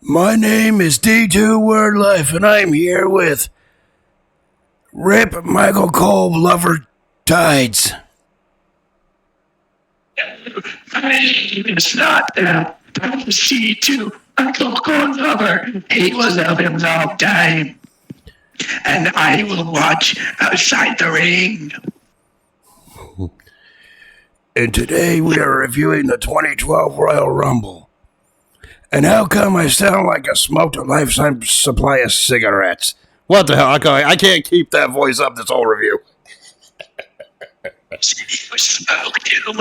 My name is D2 Word Life, and I'm here with Rip Michael Cole Lover Tides. It's not that. I'm the C2 Michael Cole Lover. He was of him all time. And I will watch outside the ring. And today we are reviewing the 2012 Royal Rumble. And how come I sound like I smoked a lifetime supply of cigarettes? What the hell? I can't keep that voice up this whole review. You smoke too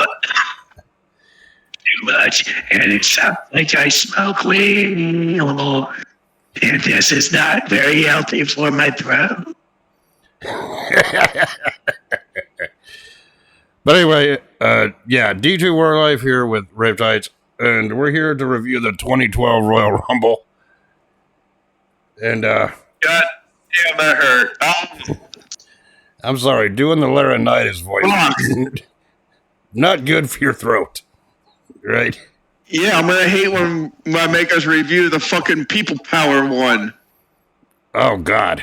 much, and it sounds like I smoke weed. And this is not very healthy for my throat. But anyway, D2 World Life here with Riptidz, and we're here to review the 2012 Royal Rumble. And, God damn, that hurt. I'm sorry, doing the laryngitis voice. Not good for your throat. Right? Yeah, I'm gonna hate when I make us review the fucking People Power one. Oh, God.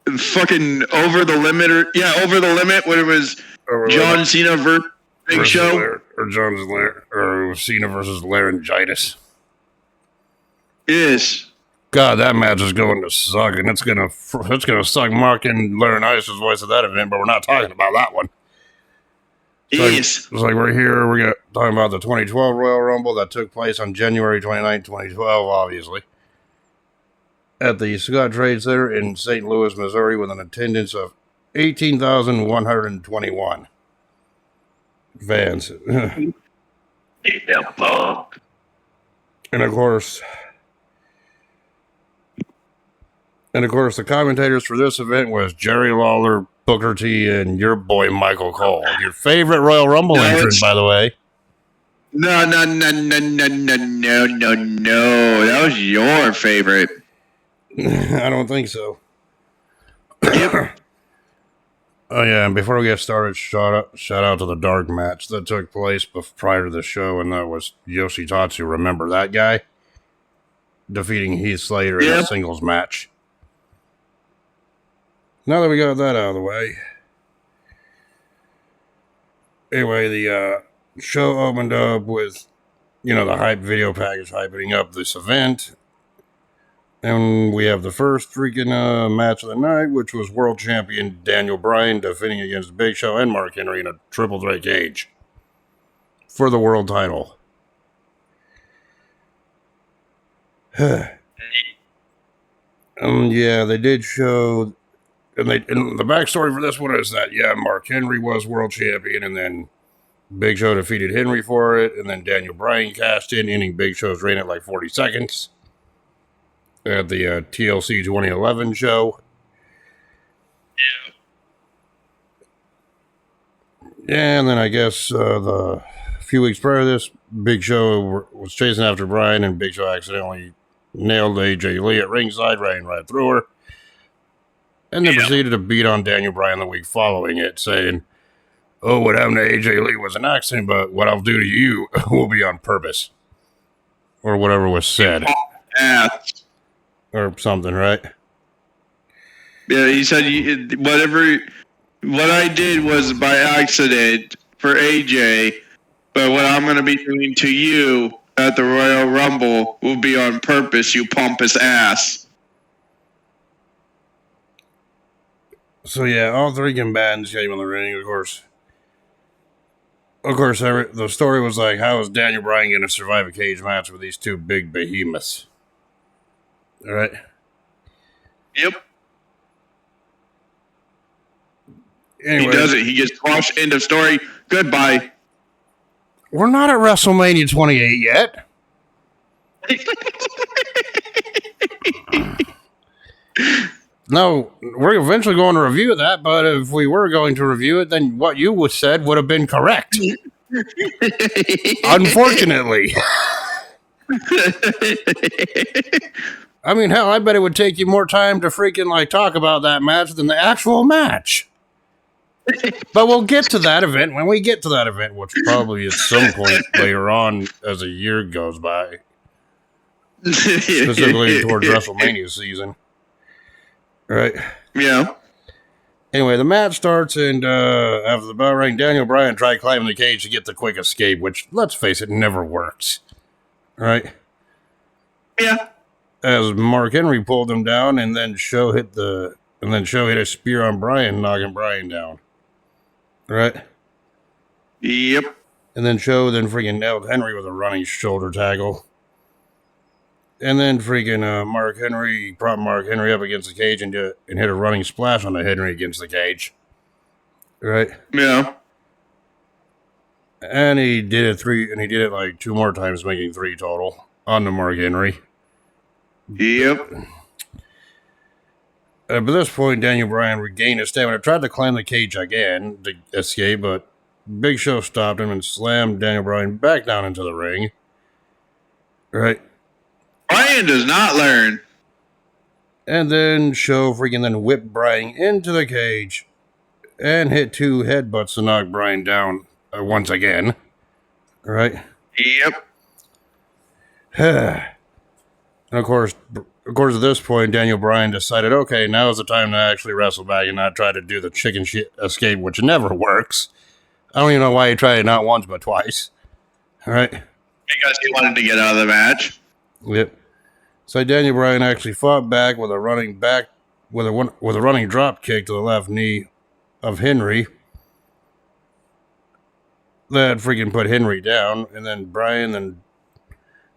Fucking Over the Limit, Over the Limit, when it was John Cena versus Big Show. Or Cena versus laryngitis. Yes. God, that match is going to suck, and it's gonna suck Mark and laryngitis' voice at that event, but we're not talking about that one. Yes. It's like we're talking about the 2012 Royal Rumble that took place on January 29, 2012, obviously, at the Scott Trade Center in St. Louis, Missouri, with an attendance of 18,121 fans. And of course, the commentators for this event was Jerry Lawler, Booker T, and your boy Michael Cole. Your favorite Royal Rumble entrant, by the way. No. That was your favorite. I don't think so. Yep. Oh yeah, and before we get started, shout out to the dark match that took place prior to the show, and that was Yoshitatsu. Remember that guy? Defeating Heath Slater in a singles match. Now that we got that out of the way. Anyway, the show opened up with, the hype video package hyping up this event. And we have the first freaking match of the night, which was world champion Daniel Bryan defending against Big Show and Mark Henry in a triple threat cage for the world title. They did show, and the backstory for this one is that Mark Henry was world champion, and then Big Show defeated Henry for it, and then Daniel Bryan cashed in, ending Big Show's reign at like 40 seconds. At the TLC 2011 show. Yeah, and then I guess the few weeks prior to this, Big Show was chasing after Bryan, and Big Show accidentally nailed AJ Lee at ringside, ran right through her, and then proceeded to beat on Daniel Bryan the week following it, saying, "Oh, what happened to AJ Lee was an accident, but what I'll do to you will be on purpose," or whatever was said. Or something, right? Yeah, he said what I did was by accident for AJ, but what I'm going to be doing to you at the Royal Rumble will be on purpose, you pompous ass. So all three combatants came in the ring, of course. The story was like, how is Daniel Bryan going to survive a cage match with these two big behemoths? All right. Yep. Anyway, he does it. He gets squashed. End of story. Goodbye. We're not at WrestleMania 28 yet. No, we're eventually going to review that, but if we were going to review it, then what you said would have been correct. Unfortunately. I mean, hell, I bet it would take you more time to freaking talk about that match than the actual match. But we'll get to that event when we get to that event, which probably at some point later on as a year goes by. specifically towards WrestleMania season. Right? Yeah. Anyway, the match starts, and after the bell rang, Daniel Bryan tried climbing the cage to get the quick escape, which, let's face it, never works. Right? Yeah. As Mark Henry pulled him down, and then Show hit a spear on Bryan, knocking Bryan down. Right? Yep. And then Show freaking nailed Henry with a running shoulder tackle. And then freaking Mark Henry propped Mark Henry up against the cage and hit a running splash on the Henry against the cage. Right? Yeah. And he did it like 2 more times, making 3 total on the Mark Henry. Yep. By this point, Daniel Bryan regained his stamina, tried to climb the cage again to escape, but Big Show stopped him and slammed Daniel Bryan back down into the ring. Right? Bryan does not learn. And then Show freaking whipped Bryan into the cage and hit 2 headbutts to knock Bryan down once again. Right? Yep. And of course, at this point, Daniel Bryan decided, okay, now is the time to actually wrestle back and not try to do the chicken shit escape, which never works. I don't even know why he tried it not once but twice. All right? Because he wanted to get out of the match. Yep. So Daniel Bryan actually fought back with a running drop kick to the left knee of Henry. That freaking put Henry down, and then Bryan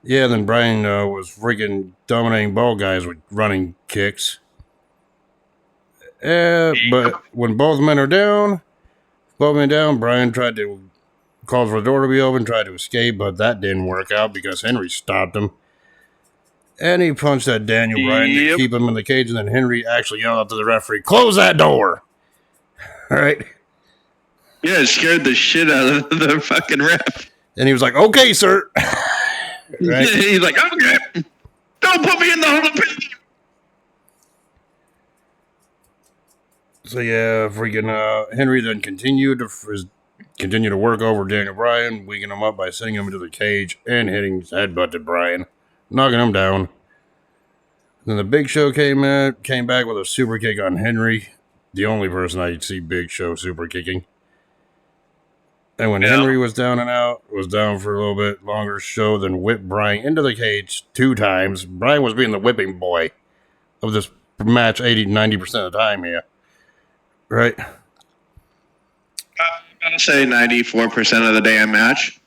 was freaking dominating both guys with running kicks. But when both men are down, Bryan tried to call for the door to be open, tried to escape, but that didn't work out because Henry stopped him. And he punched at Daniel Bryan to keep him in the cage, and then Henry actually yelled out to the referee, "Close that door!" All right? Yeah, it scared the shit out of the fucking ref. And he was like, "Okay, sir." Right? He's like, "Okay, don't put me in the Hall of Fame." So yeah, freaking Henry then continued to work over Daniel Bryan, weakening him up by sending him into the cage and hitting his headbutt to Bryan, knocking him down. Then the Big Show came back with a super kick on Henry, the only person I see Big Show super kicking. And when Henry was down for a little bit longer, Show then whipped Bryan into the cage 2 times. Bryan was being the whipping boy of this match 80-90% of the time here. Right? I'm going to say 94% of the damn match.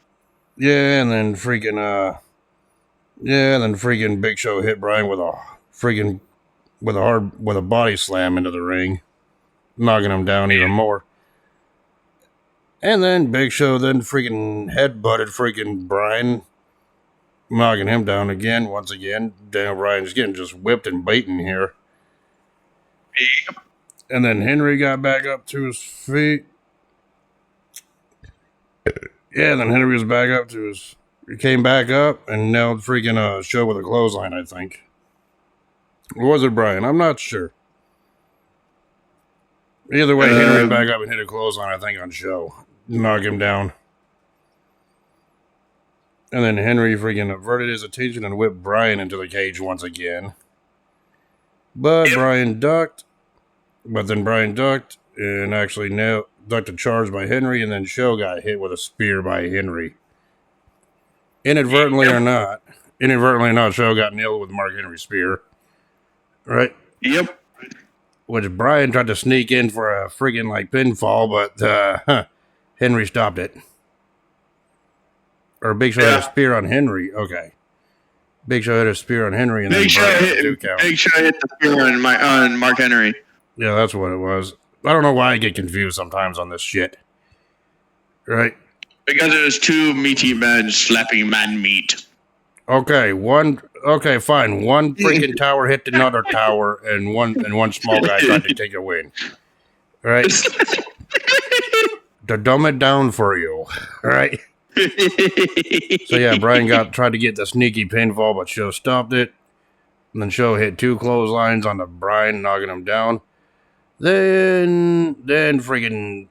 Yeah, and then freaking Big Show hit Bryan with a body slam into the ring, knocking him down even more. And then Big Show then freaking headbutted freaking Bryan, knocking him down again. Once again, Daniel Bryan's getting just whipped and beaten here. Yep. And then Henry got back up to his feet. Yeah, then Henry was back up to his... He came back up and nailed freaking Show with a clothesline, I think. Or was it Bryan? I'm not sure. Either way, Henry back up and hit a clothesline, I think, on Show. Knock him down. And then Henry freaking averted his attention and whipped Bryan into the cage once again. But Bryan ducked. But then Bryan ducked and actually ducked a charge by Henry, and then Show got hit with a spear by Henry. Inadvertently or not, Show got nailed with Mark Henry's spear. Right? Yep. Which Bryan tried to sneak in for a friggin' pinfall, but Henry stopped it. Or Big Show had a spear on Henry. Okay. Big Show had a spear on Henry, and then Bryan hit the 2 count. Big Show hit the spear on Mark Henry. Yeah, that's what it was. I don't know why I get confused sometimes on this shit. Right? Because it was 2 meaty men slapping man meat. Okay, fine. One freaking tower hit another tower, and one small guy tried to take a win. Right? To dumb it down for you. Right? So yeah, Bryan tried to get the sneaky pinfall, but Show stopped it. And then Show hit 2 clotheslines on the Bryan, knocking him down. Then freaking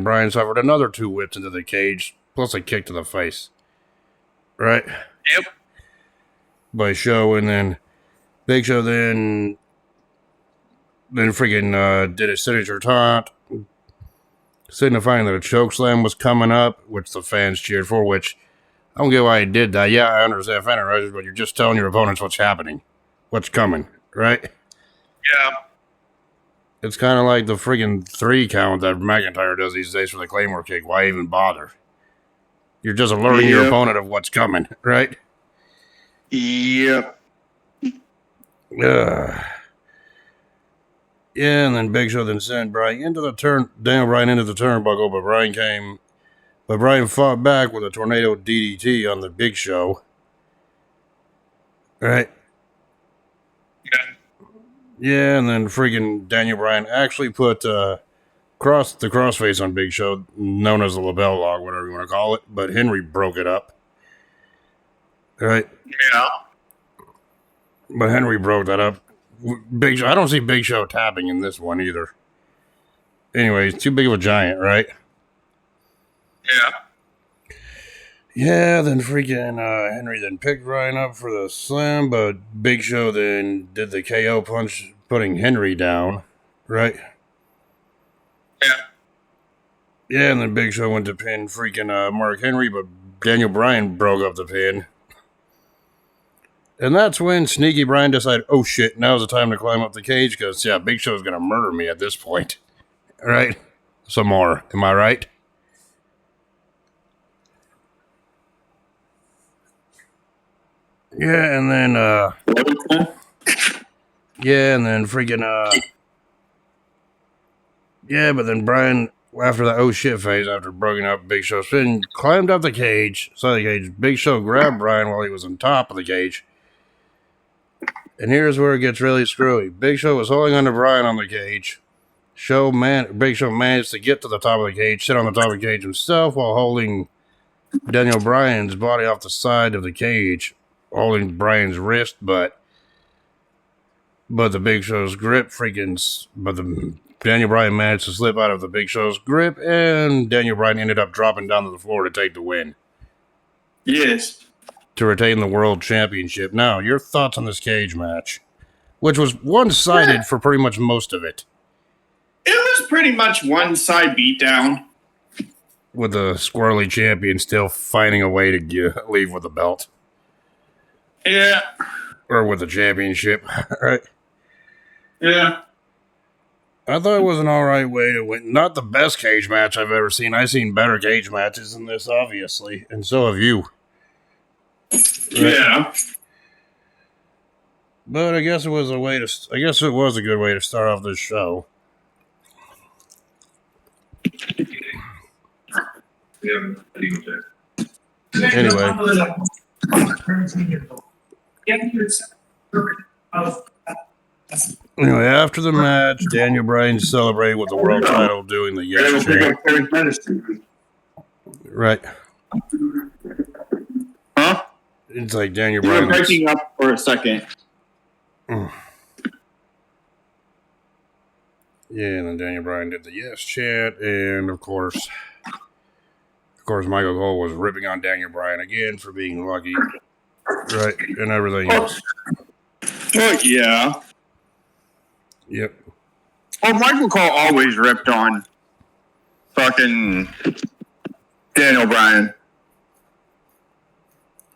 Bryan suffered another 2 whips into the cage, plus a kick to the face. Right? Yep. by Show, and then Big Show then freaking did a signature taunt, signifying that a choke slam was coming up, which the fans cheered for, which I don't get why he did that. Yeah, I understand fan risers, but you're just telling your opponents what's happening, what's coming, right? Yeah. It's kind of like the friggin' 3 count that McIntyre does these days for the Claymore kick. Why even bother? You're just alerting your opponent of what's coming, right? Yep. Yeah, and then Big Show then sent Bryan into the turnbuckle, but Bryan fought back with a tornado DDT on the Big Show. Right? Yeah. Yeah, and then freaking Daniel Bryan actually put the crossface on Big Show, known as the label lock, whatever you want to call it, but Henry broke it up. Right? Yeah. But Henry broke that up. Big Show, I don't see Big Show tapping in this one either. Anyway, he's too big of a giant, right? Yeah. Yeah, then freaking Henry then picked Bryan up for the slam, but Big Show then did the KO punch, putting Henry down, right? Yeah. Yeah, and then Big Show went to pin freaking Mark Henry, but Daniel Bryan broke up the pin. And that's when Sneaky Bryan decided, oh shit, now's the time to climb up the cage, because, yeah, Big Show's going to murder me at this point. Right? Some more. Am I right? Yeah, and then, freaking, yeah, but then Bryan, after the oh shit phase, after broken up Big Show's pin, climbed up the cage, side of the cage. Big Show grabbed Bryan while he was on top of the cage. And here's where it gets really screwy. Big Show was holding onto Bryan on the cage. Big Show managed to get to the top of the cage, sit on the top of the cage himself while holding Daniel Bryan's body off the side of the cage, holding Bryan's wrist, but the Big Show's grip Daniel Bryan managed to slip out of the Big Show's grip, and Daniel Bryan ended up dropping down to the floor to take the win. Yes. To retain the World Championship. Now, your thoughts on this cage match, which was one-sided for pretty much most of it. It was pretty much one-side beatdown. With the squirrely champion still finding a way to leave with the belt. Yeah. Or with the championship, right? Yeah. I thought it was an alright way to win. Not the best cage match I've ever seen. I've seen better cage matches than this, obviously. And so have you. Yeah. But I guess it was a good way to start off this show. Anyway. Anyway, after the match, Daniel Bryan celebrated with the world title doing the yes chant. Right. Huh? It's like Daniel You were Bryan. breaking up for a second. Yeah, and then Daniel Bryan did the yes chant, and of course, Michael Cole was ripping on Daniel Bryan again for being lucky, right, and everything else. Oh, yeah. Yep. Well, Michael Cole always ripped on fucking Daniel Bryan.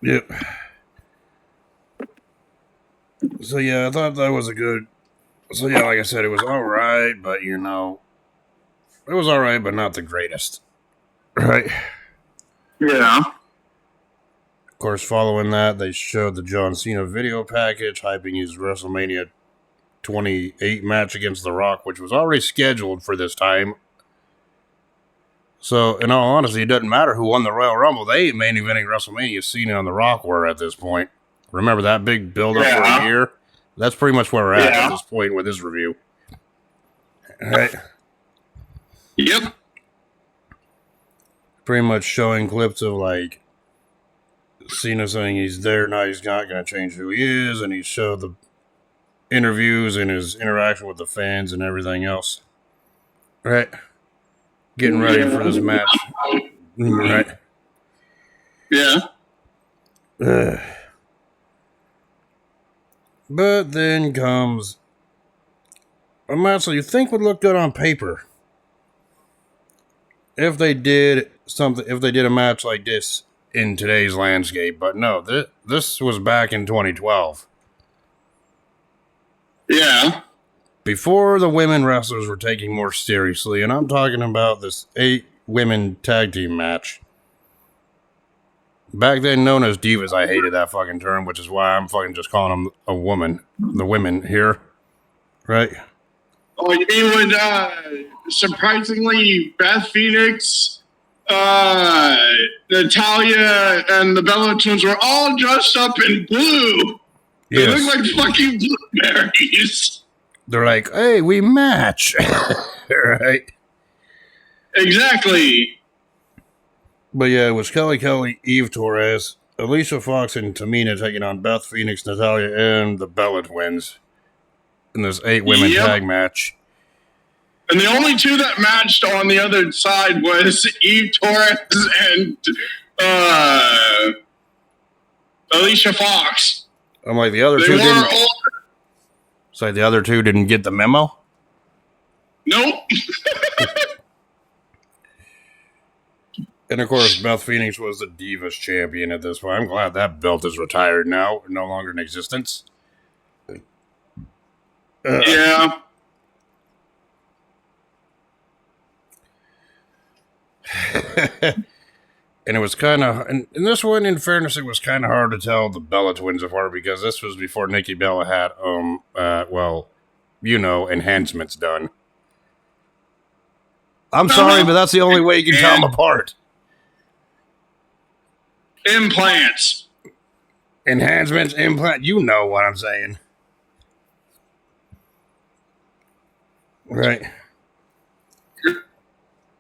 Yep. So yeah, I thought that was a good. So yeah, like I said, it was all right, but it was all right, but not the greatest, right? Yeah. Of course, following that, they showed the John Cena video package hyping his WrestleMania 28 match against The Rock, which was already scheduled for this time. So, in all honesty, it doesn't matter who won the Royal Rumble. They ain't main eventing WrestleMania. Cena and The Rock were at this point. Remember that big build-up for a year? That's pretty much where we're at this point with this review. All right. Yep. Pretty much showing clips of, like, Cena saying he's there, now he's not going to change who he is, and he showed the interviews and his interaction with the fans and everything else. Right? Getting ready for this match. Right? Yeah. But then comes a match that you think would look good on paper. If they did a match like this in today's landscape, but no, this was back in 2012. Yeah. Before the women wrestlers were taken more seriously, and I'm talking about this 8-women tag team match. Back then known as divas, I hated that fucking term, which is why I'm fucking just calling them a woman. The women here. Right? Oh, you mean when surprisingly Beth Phoenix, Natalia, and the Bella Twins were all dressed up in blue? They Yes. look like fucking blueberries. They're like, hey, we match. Right? Exactly. But yeah, it was Kelly, Eve Torres, Alicia Fox, and Tamina taking on Beth Phoenix, Natalia, and the Bella Twins in this 8-women tag match. And the only two that matched on the other side was Eve Torres and Alicia Fox. I'm like, the other two didn't. It's like the other two didn't get the memo. Nope. And of course, Beth Phoenix was the Divas champion at this point. I'm glad that belt is retired now, no longer in existence. Yeah. And it was kind of, and this one, in fairness, it was kind of hard to tell the Bella Twins apart because this was before Nikki Bella had, enhancements done. I'm sorry, but that's the only way you can tell them apart. Implants. Enhancements, implant, you know what I'm saying. Right.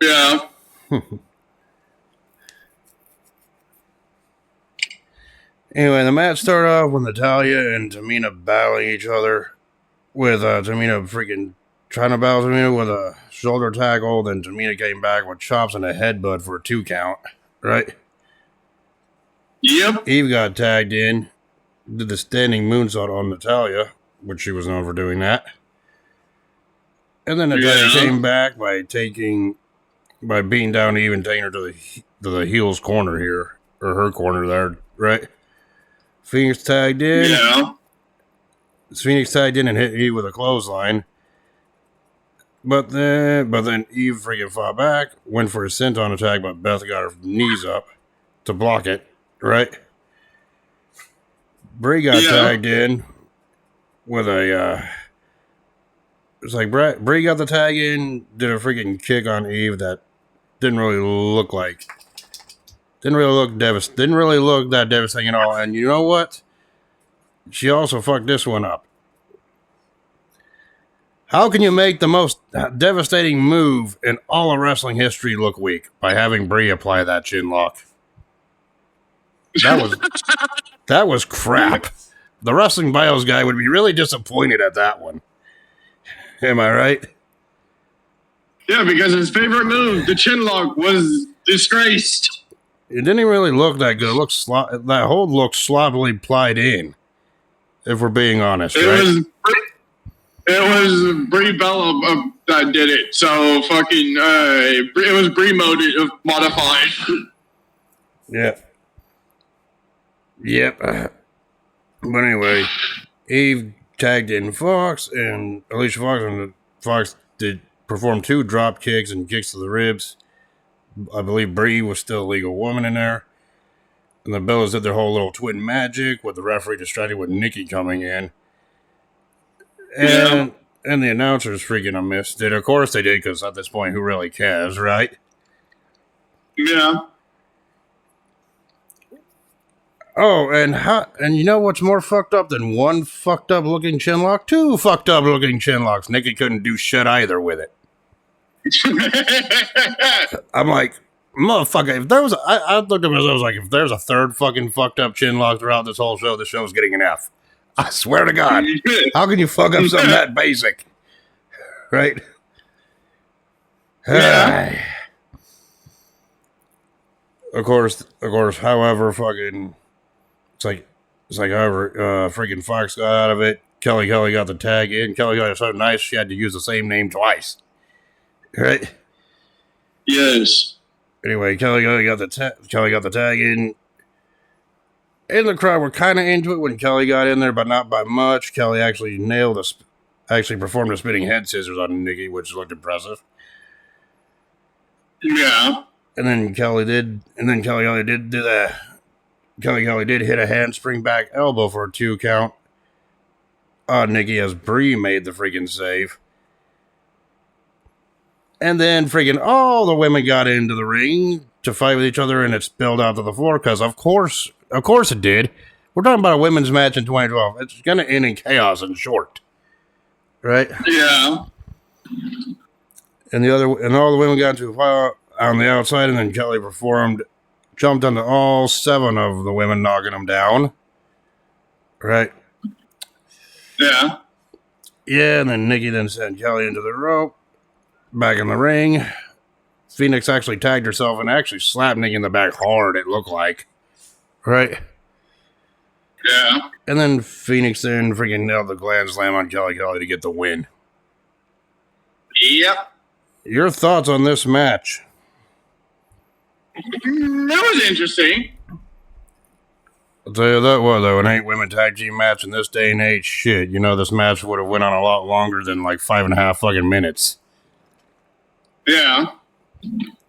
Yeah. Anyway, the match started off with Natalia and Tamina battling each other, with Tamina freaking trying to battle Tamina with a shoulder tackle. Then Tamina came back with chops and a headbutt for a 2 count. Right? Yep. Eve got tagged in, did the standing moonsault on Natalia, which she was known for doing that. And then Natalia came back by beating down Eve and taking her to the heels corner here, or her corner there, right? Phoenix tagged in. Yeah. Phoenix tagged in and hit Eve with a clothesline. But then Eve freaking fought back, went for a senton attack, but Beth got her knees up to block it, right? Brie got tagged in with a, it's like Brie got the tag in, did a freaking kick on Eve that didn't really look that devastating at all. And you know what? She also fucked this one up. How can you make the most devastating move in all of wrestling history look weak? By having Brie apply that chin lock. That was crap. The Wrestling Bios guy would be really disappointed at that one. Am I right? Yeah, because his favorite move, the chin lock, was disgraced. It didn't really look that good. That hold looked sloppily plied in, if we're being honest, right? It was Brie Bella that did it. So fucking, it was Brie modified. Yep. But anyway, Eve tagged in Fox, and Alicia Fox, and Fox did perform 2 drop kicks and kicks to the ribs. I believe Brie was still a legal woman in there. And the Bellas did their whole little twin magic with the referee distracted with Nikki coming in. And the announcers freaking missed it. Of course they did, because at this point, who really cares, right? Yeah. Oh, and you know what's more fucked up than one fucked up looking chin lock? 2 fucked up looking chin locks. Nikki couldn't do shit either with it. I'm like, motherfucker, if there was I looked at myself, I was like, if there's a third fucking fucked up chin lock throughout this whole show, the show's getting an F. I swear to God. How can you fuck up something that basic? Right? Yeah. Of course, however, fucking, it's like, It's like, however, freaking Fox got out of it. Kelly got the tag in. Kelly got so nice she had to use the same name twice. Right? Yes. Anyway, Kelly got the tag in. And the crowd were kind of into it when Kelly got in there, but not by much. Kelly actually performed a spinning head scissors on Nikki, which looked impressive. Yeah. And then Kelly did do that. Kelly did hit a handspring back elbow for a 2 count on Nikki as Bree made the freaking save. And then freaking all the women got into the ring to fight with each other, and it spilled out to the floor because of course it did. We're talking about a women's match in 2012. It's going to end in chaos and short. Right? Yeah. And all the women got into a fight on the outside, and then Kelly jumped onto all 7 of the women, knocking them down. Right? Yeah. Yeah, and then Nikki then sent Kelly into the rope, back in the ring. Phoenix actually tagged herself and actually slapped Nikki in the back hard, it looked like. Right? Yeah. And then Phoenix then freaking nailed the Gland Slam on Kelly to get the win. Yep. Your thoughts on this match? That was interesting. I'll tell you that what though, an 8-women tag team match in this day and age, shit, this match would have went on a lot longer than like 5.5 fucking minutes. Yeah.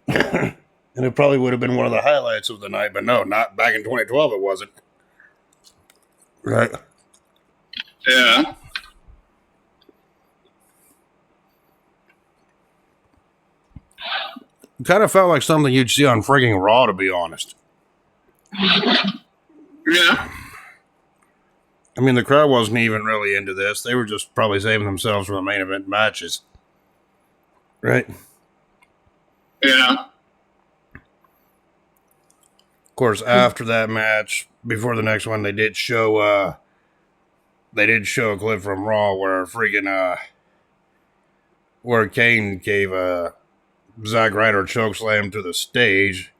And it probably would have been one of the highlights of the night, but no, not back in 2012 it wasn't. Right? Yeah. It kind of felt like something you'd see on frigging Raw, to be honest. Yeah. I mean, the crowd wasn't even really into this. They were just probably saving themselves for the main event matches. Right? Yeah. Of course, after that match, before the next one, they did show a clip from Raw where where Kane gave Zack Ryder a chokeslam to the stage,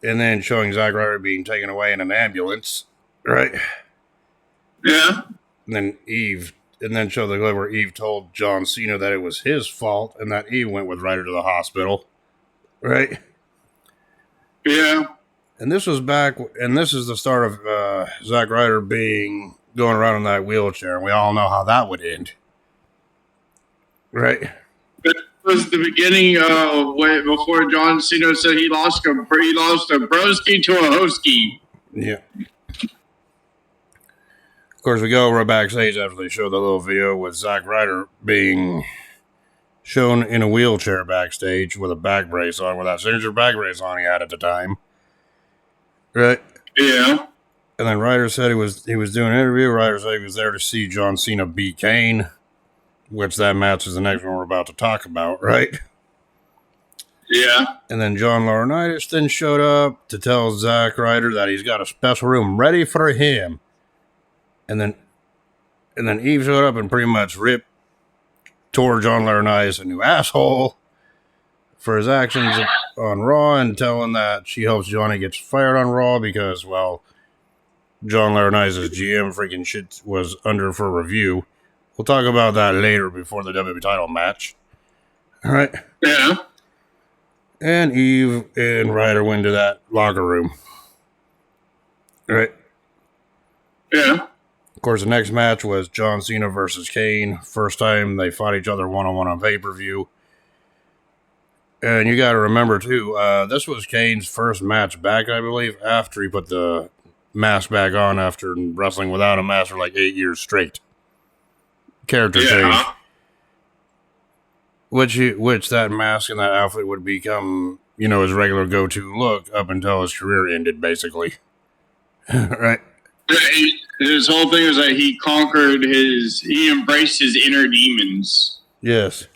and then showing Zack Ryder being taken away in an ambulance, right? Yeah. And then show the clip where Eve told John Cena that it was his fault, and that Eve went with Ryder to the hospital, right? Yeah. And this is the start of Zack Ryder going around in that wheelchair, and we all know how that would end. Right? That was the beginning of before John Cena said he lost a broski to a hoski. Yeah. Of course, we go right backstage after they show the little video with Zack Ryder being shown in a wheelchair backstage with a back brace on, with that signature back brace on he had at the time. Right? Yeah. And then Ryder said he was doing an interview. Ryder said he was there to see John Cena beat Kane, which that match is the next one we're about to talk about, right? Yeah. And then John Laurinaitis then showed up to tell Zack Ryder that he's got a special room ready for him. And then Eve showed up and pretty much tore John Laurinaitis a new asshole for his actions on Raw, and telling that she hopes Johnny gets fired on Raw because, well, John Laurinaitis' GM freaking shit was under for review. We'll talk about that later before the WWE title match. All right. Yeah. And Eve and Ryder went to that locker room. All right. Yeah. Of course, the next match was John Cena versus Kane. First time they fought each other one-on-one on pay-per-view. And you got to remember, too, this was Kane's first match back, I believe, after he put the mask back on after wrestling without a mask for like 8 years straight. Character change. Which that mask and that outfit would become, his regular go-to look up until his career ended, basically. Right? His whole thing is that he embraced his inner demons. Yes.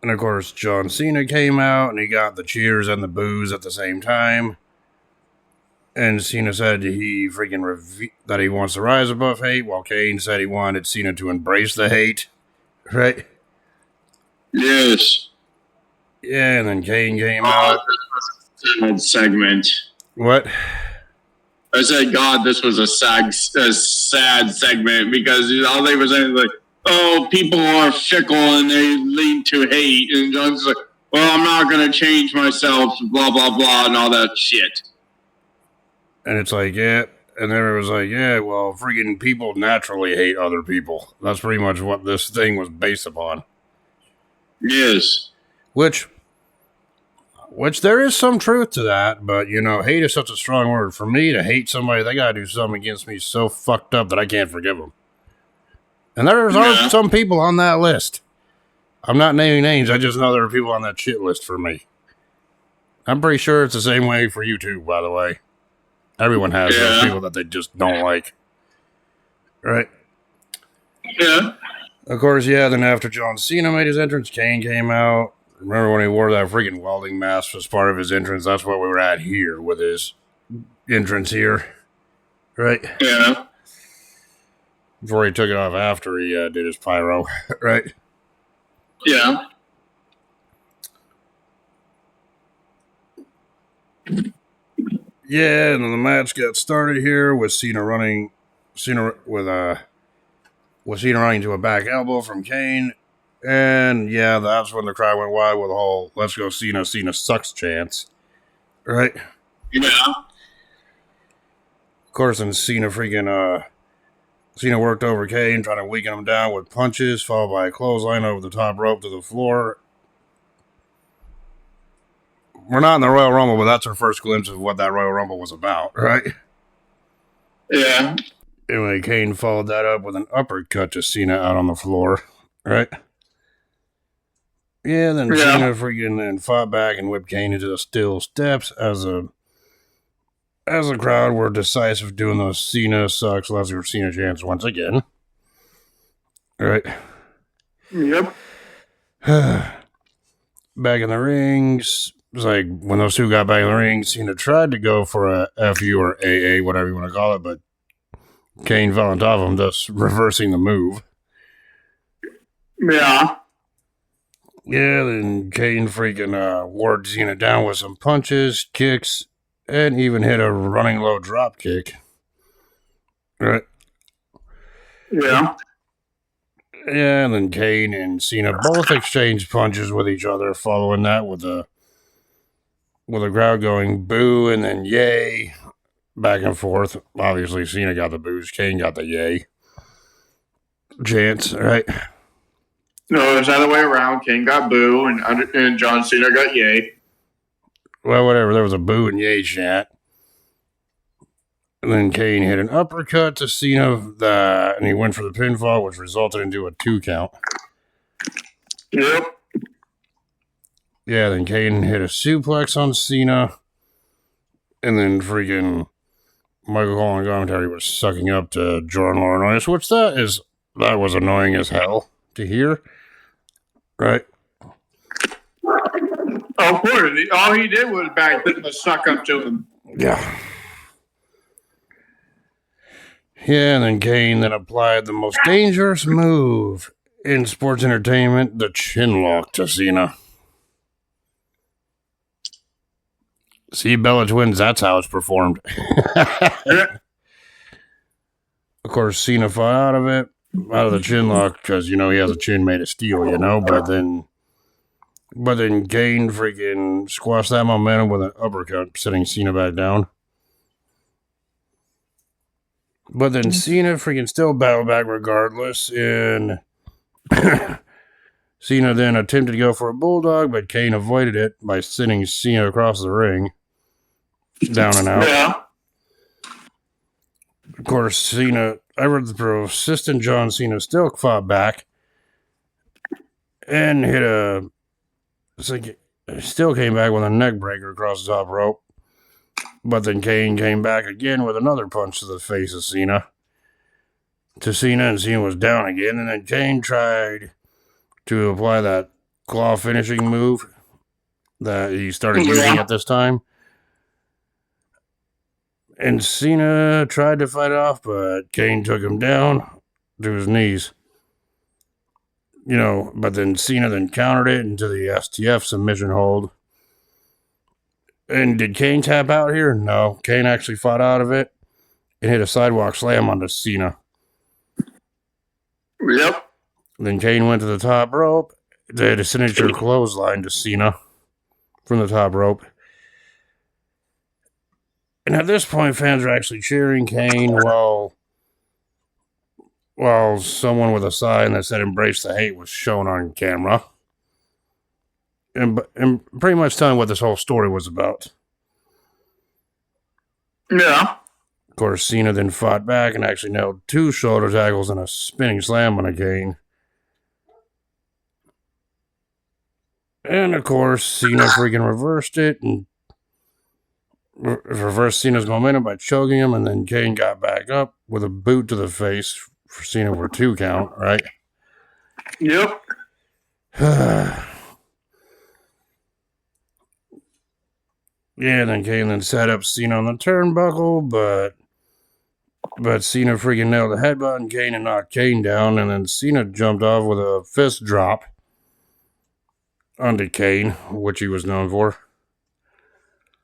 And of course, John Cena came out and he got the cheers and the boos at the same time. And Cena said that he wants to rise above hate, while Kane said he wanted Cena to embrace the hate. Right? Yes. Yeah, and then Kane came out. That segment. What? I said, God, this was a sad segment because all they were saying was like, oh, people are fickle and they lead to hate. And John's like, well, I'm not going to change myself, blah, blah, blah, and all that shit. And it's like, yeah. And then it was like, yeah, well, freaking people naturally hate other people. That's pretty much what this thing was based upon. Yes. Which there is some truth to that, but, you know, hate is such a strong word. For me to hate somebody, they gotta do something against me so fucked up that I can't forgive them. And there are some people on that list. I'm not naming names, I just know there are people on that shit list for me. I'm pretty sure it's the same way for you too, by the way. Everyone has those people that they just don't like. Right? Yeah. Of course, yeah, then after John Cena made his entrance, Kane came out. Remember when he wore that freaking welding mask as part of his entrance? That's what we were at here with his entrance here. Right? Yeah. Before he took it off after he did his pyro. Right? Yeah. Yeah, and then the match got started here with Cena running to a back elbow from Kane. And yeah, that's when the crowd went wild with the whole "Let's go Cena sucks" chants. Right? Yeah. Of course, and Cena worked over Kane, trying to weaken him down with punches, followed by a clothesline over the top rope to the floor. We're not in the Royal Rumble, but that's our first glimpse of what that Royal Rumble was about, right? Yeah. Anyway, Kane followed that up with an uppercut to Cena out on the floor, right? Yeah, then Cena then fought back and whipped Kane into the steel steps as the crowd were decisive doing those Cena sucks, Lesnar Cena chants once again. Right? Yep. Back in the rings. It was like when those two got back in the ring, Cena tried to go for a FU or AA, whatever you want to call it, but Kane fell on top of him, thus reversing the move. Yeah. Yeah, then Kane freaking wore Cena down with some punches, kicks, and even hit a running low drop kick. Right? Yeah. Yeah, and then Kane and Cena both exchanged punches with each other, following that with the crowd going boo and then yay, back and forth. Obviously, Cena got the boos, Kane got the yay chants, right? No, it was the other way around. Kane got boo and John Cena got yay. Well, whatever. There was a boo and yay chant. And then Kane hit an uppercut to Cena, and he went for the pinfall, which resulted into a 2 count. Yep. Yeah, then Kane hit a suplex on Cena. And then freaking Michael Cole on commentary was sucking up to Jordan Laurinaitis, which that was annoying as hell to hear. Right? Of course. All he did was back then was suck up to him. Yeah. Yeah, and then Kane then applied the most dangerous move in sports entertainment, the chin lock to Cena. See, Bella Twins, that's how it's performed. Of course, Cena fought out of the chin lock, because, you know, he has a chin made of steel, you know, but then Kane freaking squashed that momentum with an uppercut, setting Cena back down. But then Cena freaking still battled back regardless, and Cena then attempted to go for a bulldog, but Kane avoided it by sending Cena across the ring, down and out. Yeah. Of course, Cena, the persistent John Cena still fought back and still came back with a neck breaker across the top rope. But then Kane came back again with another punch to the face of Cena. And Cena was down again. And then Kane tried to apply that claw finishing move that he started using at this time. And Cena tried to fight off, but Kane took him down to his knees. You know, but then Cena then countered it into the STF submission hold. And did Kane tap out here? No. Kane actually fought out of it. and hit a sidewalk slam onto Cena. Yep. Then Kane went to the top rope. They had a signature clothesline to Cena from the top rope. And at this point, fans are actually cheering Kane while someone with a sign that said "Embrace the Hate" was shown on camera. And pretty much telling what this whole story was about. Yeah. Of course, Cena then fought back and actually nailed 2 shoulder tackles and a spinning slam on a Kane. And of course, Cena freaking reversed it and reversed Cena's momentum by choking him, and then Kane got back up with a boot to the face for Cena for 2 count, right? Yep. Yeah, then Kane then set up Cena on the turnbuckle, but Cena freaking nailed a headbutt and Kane and knocked Kane down, and then Cena jumped off with a fist drop onto Kane, which he was known for.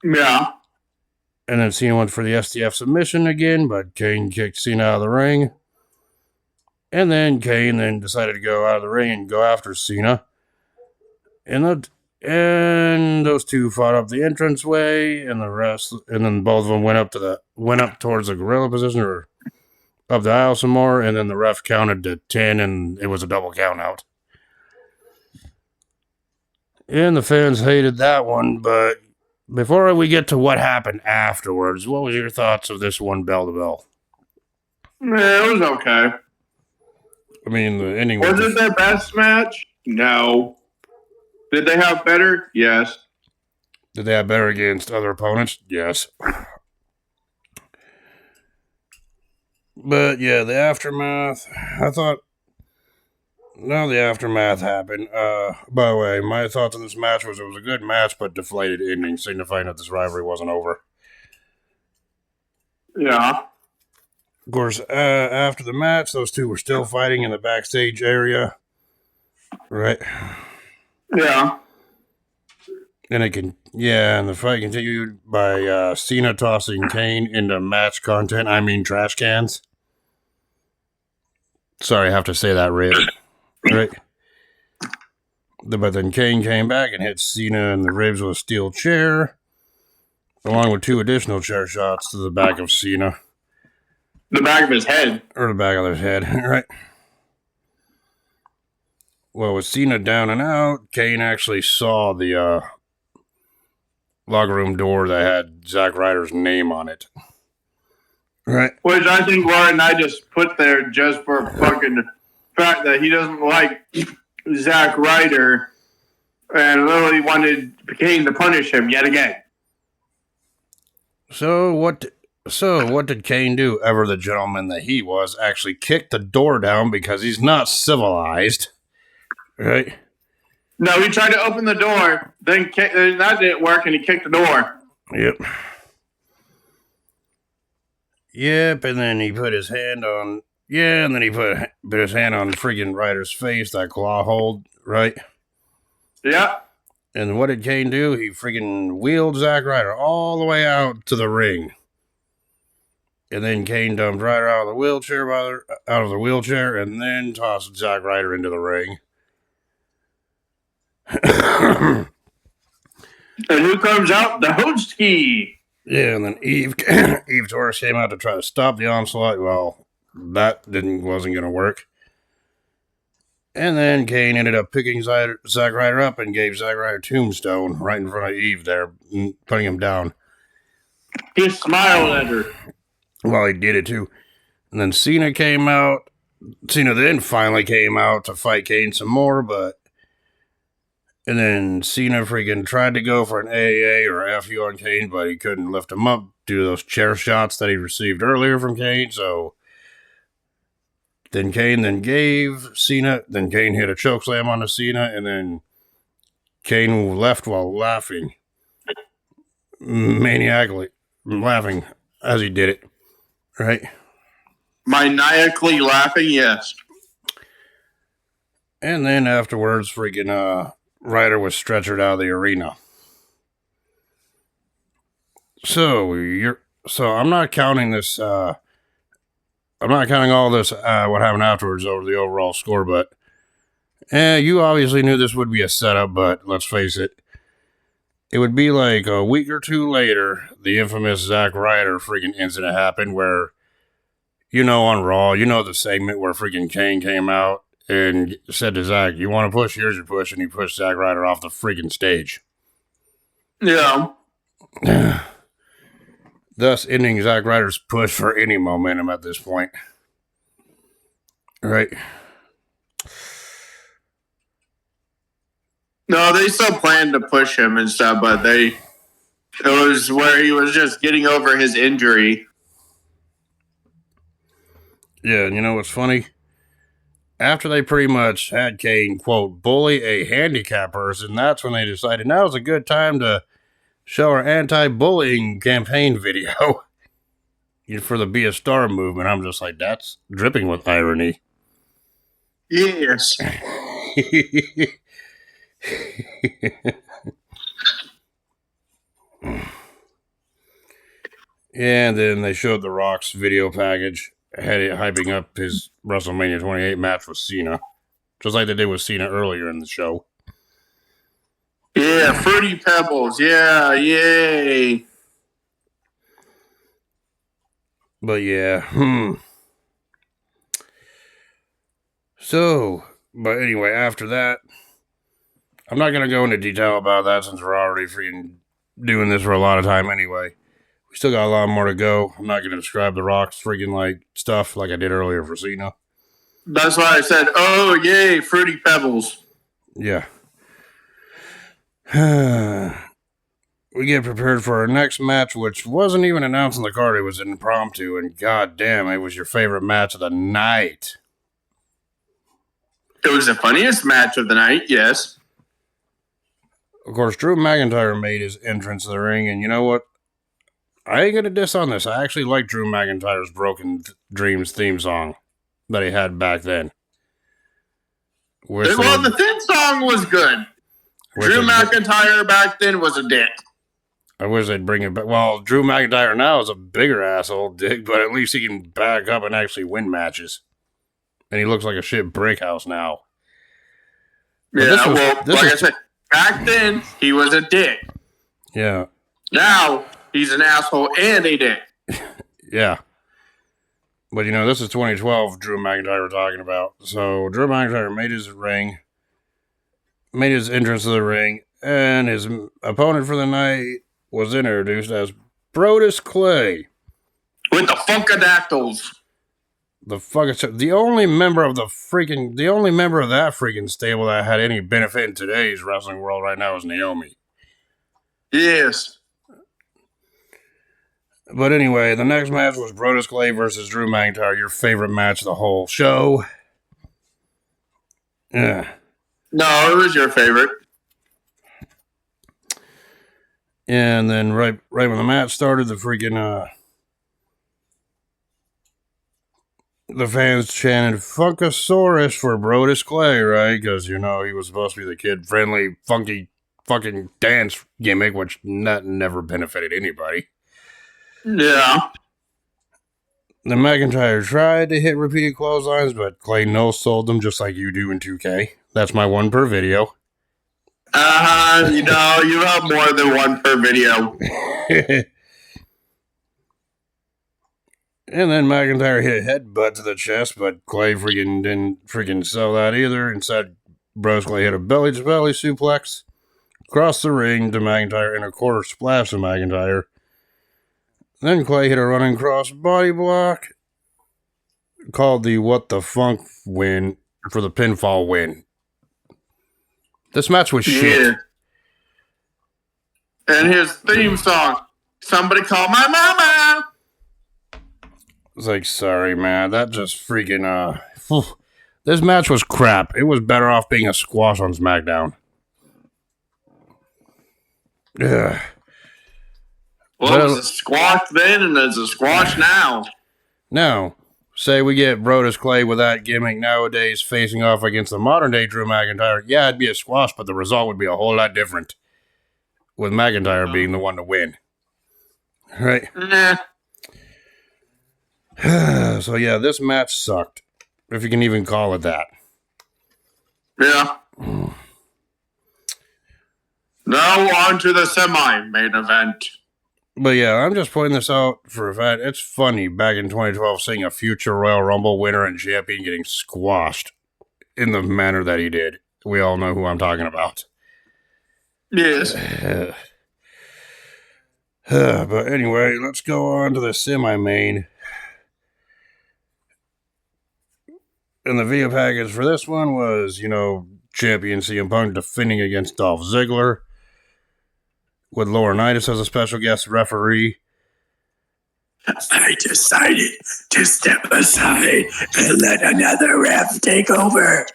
Yeah. And then Cena went for the STF submission again, but Kane kicked Cena out of the ring. And then Kane then decided to go out of the ring and go after Cena. And those two fought up the entranceway, and then both of them went up towards the gorilla position or up the aisle some more, and then the ref counted to 10, and it was a double count out. And the fans hated that one, but before we get to what happened afterwards, what was your thoughts of this one bell to bell? Yeah, it was okay. I mean, the ending Was it their best match? No. Did they have better? Yes. Did they have better against other opponents? Yes. But yeah, the aftermath, I thought, now the aftermath happened. By the way, my thoughts on this match was it was a good match, but deflated ending, signifying that this rivalry wasn't over. Yeah. Of course, after the match, those two were still fighting in the backstage area. Right? Yeah. And the fight continued by Cena tossing Kane into match content. I mean, trash cans. Sorry, I have to say that, Rib. Right? But then Kane came back and hit Cena in the ribs with a steel chair, along with 2 additional chair shots to the back of Cena. The back of his head. Or the back of his head, right? Well, with Cena down and out, Kane actually saw the locker room door that had Zack Ryder's name on it. Right? Which I think Warren and I just put there just for fucking fact that he doesn't like Zack Ryder and literally wanted Kane to punish him yet again. So what did Kane do, ever the gentleman that he was, actually kick the door down because he's not civilized? Right? No, he tried to open the door, then that didn't work, and he kicked the door. Yep. Yep, and then he put his hand on... Yeah, and then he put his hand on friggin' Ryder's face, that claw hold, right? Yeah. And what did Kane do? He friggin' wheeled Zack Ryder all the way out to the ring. And then Kane dumped Ryder out of the wheelchair, and then tossed Zack Ryder into the ring. And who comes out? The host key. Yeah, and then Eve Torres came out to try to stop the onslaught. Well, that wasn't going to work. And then Kane ended up picking Zack Ryder up and gave Zack Ryder a tombstone right in front of Eve there, putting him down. He smiled at her. Well, he did it too. And then Cena came out. Cena then finally came out to fight Kane some more, and then Cena freaking tried to go for an AA or FU on Kane, but he couldn't lift him up due to those chair shots that he received earlier from Kane, so then Kane gave Cena, then Kane hit a chokeslam onto Cena, and then Kane left while laughing. Maniacally laughing as he did it. Right? Maniacally laughing, yes. And then afterwards, freaking Ryder was stretchered out of the arena. So I'm not counting this I'm not counting all this, what happened afterwards over the overall score, but you obviously knew this would be a setup, but let's face it. It would be like a week or two later, the infamous Zack Ryder freaking incident happened where, on Raw, the segment where freaking Kane came out and said to Zack, "You want to push? Here's your push," and he pushed Zack Ryder off the freaking stage. Yeah. Thus ending Zack Ryder's push for any momentum at this point. Right? No, they still planned to push him and stuff, but it was where he was just getting over his injury. Yeah, and you know what's funny? After they pretty much had Kane, quote, bully a handicap person, that's when they decided now is a good time to show our anti-bullying campaign video for the Be a Star movement. I'm just like, that's dripping with irony. Yes. And then they showed The Rock's video package, had it hyping up his WrestleMania 28 match with Cena, just like they did with Cena earlier in the show. Yeah, Fruity Pebbles. Yeah, yay. But yeah, So, but anyway, after that, I'm not going to go into detail about that since we're already freaking doing this for a lot of time anyway. We still got a lot more to go. I'm not going to describe The Rock's freaking like stuff like I did earlier for Cena. That's why I said, oh, yay, Fruity Pebbles. Yeah. We get prepared for our next match, which wasn't even announced on the card. It was impromptu, and goddamn, it was your favorite match of the night. It was the funniest match of the night, yes. Of course, Drew McIntyre made his entrance to the ring, and you know what? I ain't gonna diss on this. I actually like Drew McIntyre's Broken Dreams theme song that he had back then. The theme song was good. Drew McIntyre back then was a dick. I wish they'd bring it back. Well, Drew McIntyre now is a bigger asshole dick, but at least he can back up and actually win matches. And he looks like a shit brick house now. Yeah, I said, back then, he was a dick. Yeah. Now, he's an asshole and a dick. Yeah. But, this is 2012 Drew McIntyre we're talking about. So, Drew McIntyre made his entrance to the ring, and his opponent for the night was introduced as Brodus Clay. With the Funkadactyls. The only member of that freaking stable that had any benefit in today's wrestling world right now is Naomi. Yes. But anyway, the next match was Brodus Clay versus Drew McIntyre, your favorite match of the whole show. Yeah. No, it was your favorite. And then right when the match started, the freaking the fans chanted Funkasaurus for Brodus Clay, right? Because, he was supposed to be the kid-friendly, funky fucking dance gimmick, which never benefited anybody. Yeah. The McIntyre tried to hit repeated clotheslines, but Clay no-sold them just like you do in 2K. That's my one per video. You have more than one per video. And then McIntyre hit a headbutt to the chest, but Clay didn't freaking sell that either. Instead, Brodus Clay hit a belly-to-belly suplex across the ring to McIntyre and a quarter splash to McIntyre. Then Clay hit a running cross body block called the What the Funk win for the pinfall win. This match was shit. And his theme song, Somebody Call My Mama. It's like, sorry, man. That just freaking, this match was crap. It was better off being a squash on SmackDown. Yeah. Well, it was a squash then and it's a squash now. Now, say we get Brodus Clay with that gimmick nowadays facing off against the modern day Drew McIntyre. Yeah, it'd be a squash, but the result would be a whole lot different. With McIntyre being the one to win. Right? Nah. So yeah, this match sucked, if you can even call it that. Yeah. Now on to the semi-main event. But yeah, I'm just pointing this out for a fact. It's funny back in 2012 seeing a future Royal Rumble winner and champion getting squashed in the manner that he did. We all know who I'm talking about. Yes. But anyway, let's go on to the semi-main. And the video package for this one was, champion CM Punk defending against Dolph Ziggler, with Laurinaitis as a special guest referee. I decided to step aside and let another ref take over.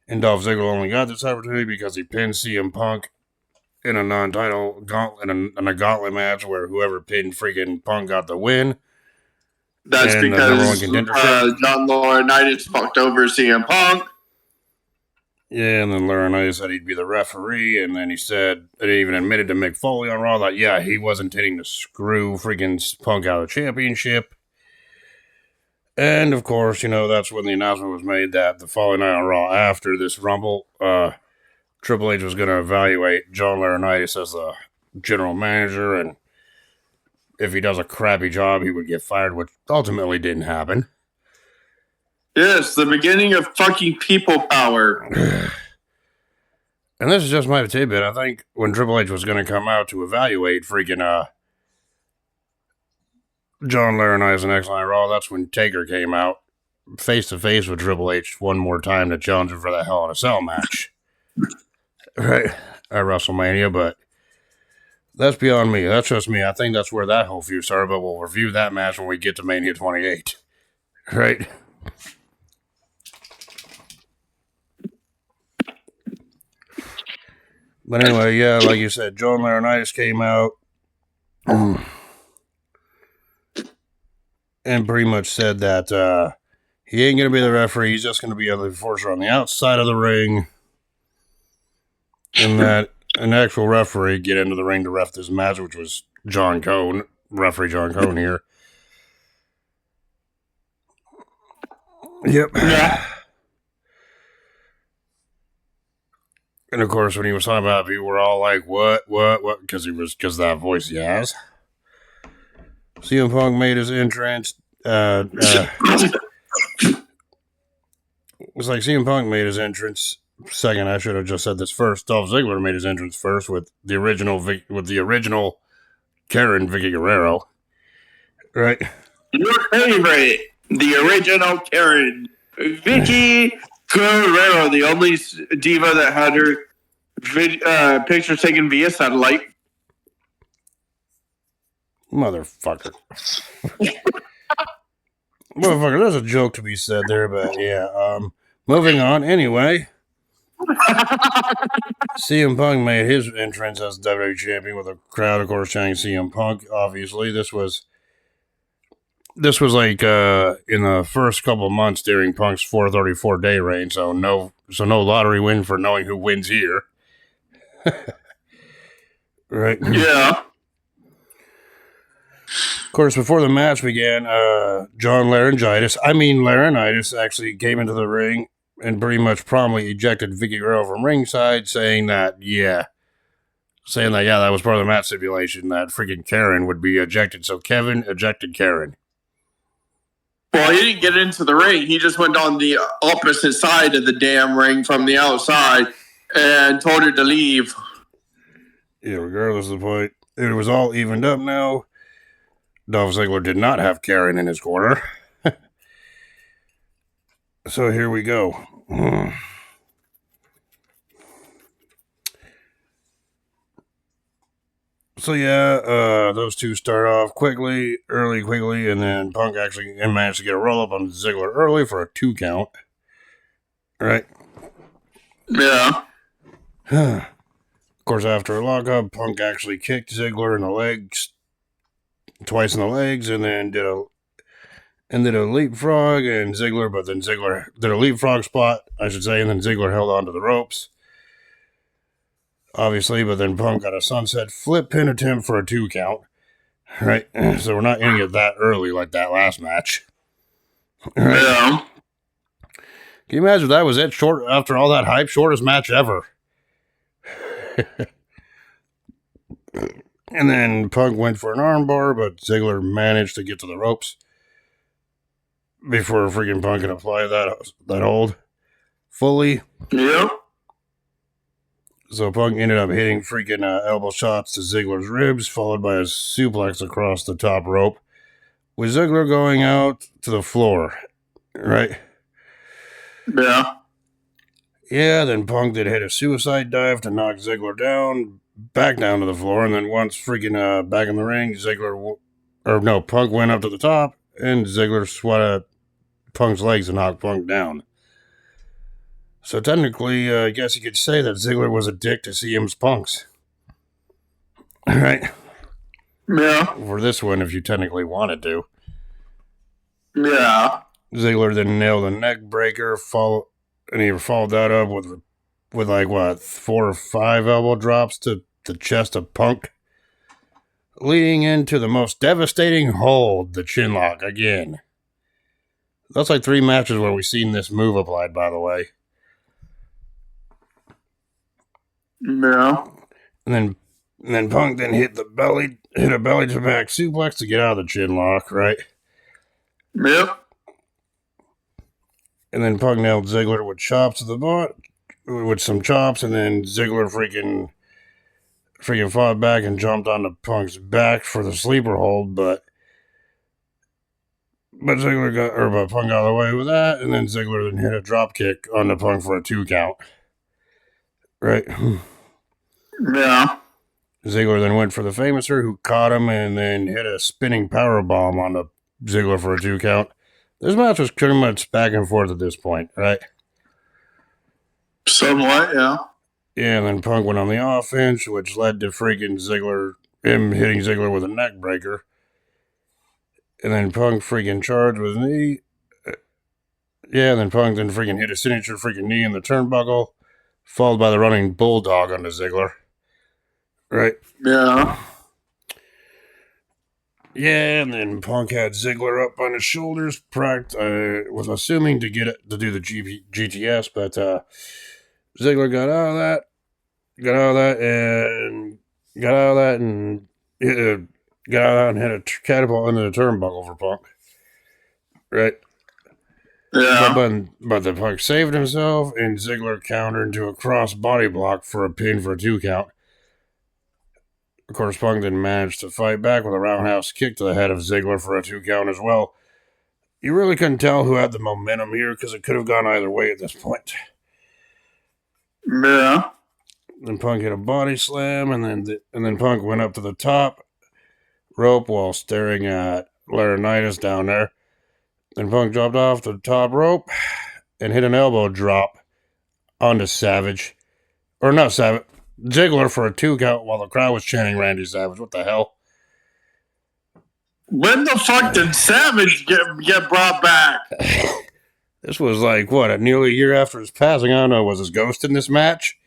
And Dolph Ziggler only got this opportunity because he pinned CM Punk in a non-title gauntlet, in a gauntlet match where whoever pinned freaking Punk got the win. That's And because John Laurinaitis fucked over CM Punk. Yeah, and then Laurinaitis said he'd be the referee, and then he said, and he even admitted to Mick Foley on Raw that, yeah, he was intending to screw freaking Punk out of the championship. And, of course, that's when the announcement was made that the following night on Raw after this Rumble, Triple H was going to evaluate John Laurinaitis as the general manager, and if he does a crappy job, he would get fired, which ultimately didn't happen. Yes, the beginning of fucking people power. And this is just my tidbit. I think when Triple H was going to come out to evaluate freaking John Laurinaitis and X-Line Raw, that's when Taker came out face-to-face with Triple H one more time to challenge him for the Hell in a Cell match. Right? At WrestleMania, but that's beyond me. That's just me. I think that's where that whole feud started, but we'll review that match when we get to Mania 28. Right? But anyway, yeah, like you said, John Laurinaitis came out and pretty much said that he ain't going to be the referee. He's just going to be the enforcer on the outside of the ring. And that an actual referee get into the ring to ref this match, which was John Cone, referee John Cone here. Yep. Yeah. And of course, when he was talking about it, people were all like, what? Because of that voice he has. CM Punk made his entrance. It was like CM Punk made his entrance second. I should have just said this first. Dolph Ziggler made his entrance first with the original Karen, Vicky Guerrero. Right? Your favorite, the original Karen, Vicky Guerrero, the only diva that had her pictures taken via satellite. Motherfucker. Motherfucker, there's a joke to be said there, but yeah. Moving on, anyway. CM Punk made his entrance as WWE champion with a crowd, of course, chanting CM Punk. Obviously, this was like in the first couple of months during Punk's 434-day reign, so no lottery win for knowing who wins here. Right? Yeah. Of course, before the match began, John Laurinaitis actually came into the ring and pretty much promptly ejected Vicky Guerrero from ringside, saying that, that was part of the match stipulation, that freaking Karen would be ejected. So Kevin ejected Karen. Well, he didn't get into the ring. He just went on the opposite side of the damn ring from the outside and told her to leave. Yeah, regardless of the point, it was all evened up now. Dolph Ziggler did not have Karen in his corner. So here we go. So yeah, those two start off quickly, and then Punk actually managed to get a roll up on Ziggler early for a 2 count. Right? Yeah. Of course, after a lockup, Punk actually kicked Ziggler in the legs, twice in the legs, and then did a leapfrog, and Ziggler did a leapfrog spot, I should say, and then Ziggler held onto the ropes. Obviously, but then Punk got a sunset flip pin attempt for a 2 count. Right? So we're not ending it that early like that last match. Right? Yeah. Can you imagine if that was it? Short after all that hype, shortest match ever. And then Punk went for an armbar, but Ziggler managed to get to the ropes before freaking Punk could apply that hold fully. Yep. So Punk ended up hitting freaking elbow shots to Ziggler's ribs, followed by a suplex across the top rope, with Ziggler going out to the floor. Right? Yeah. Yeah, then Punk did hit a suicide dive to knock Ziggler down, back down to the floor, and then once freaking back in the ring, Punk went up to the top, and Ziggler swatted Punk's legs and knocked Punk down. So technically, I guess you could say that Ziggler was a dick to CM's Punks. Right? Yeah. For this one, if you technically wanted to. Yeah. Ziggler then nailed a neck breaker, and he followed that up with like, what, 4 or 5 elbow drops to the chest of Punk, leading into the most devastating hold, the chinlock again. That's like 3 matches where we've seen this move applied, by the way. Yeah. And then Punk then hit a belly to back suplex to get out of the chinlock, right? Yep. And then Punk nailed Ziggler with chops to the butt, with some chops, and then Ziggler freaking fought back and jumped onto Punk's back for the sleeper hold, but Punk got away with that, and then Ziggler then hit a drop kick onto Punk for a 2 count. Right? Yeah. Ziggler then went for the Famouser, who caught him and then hit a spinning power bomb onto Ziggler for a 2 count. This match was pretty much back and forth at this point, right? Somewhat, yeah. Yeah, and then Punk went on the offense, which led to freaking him hitting Ziggler with a neck breaker. And then Punk freaking charged with a knee. Yeah, and then Punk then freaking hit a signature freaking knee in the turnbuckle, followed by the running bulldog onto Ziggler. Right? Yeah. Yeah, and then Punk had Ziggler up on his shoulders, was assuming to get it to do the GTS, but Ziggler got out of that and hit a catapult into the turnbuckle for Punk. Right? Yeah. But the Punk saved himself, and Ziggler countered into a cross body block for a pin for a 2 count. Of course, Punk then managed to fight back with a roundhouse kick to the head of Ziggler for a 2 count as well. You really couldn't tell who had the momentum here because it could have gone either way at this point. Yeah. Then Punk hit a body slam, and then Punk went up to the top rope while staring at Laurinaitis down there. Then Punk dropped off the top rope and hit an elbow drop onto Savage. Or not Savage. Ziggler for a 2 count while the crowd was chanting Randy Savage. What the hell? When the fuck did Savage get brought back? This was like, what, nearly a year after his passing? I don't know, was his ghost in this match?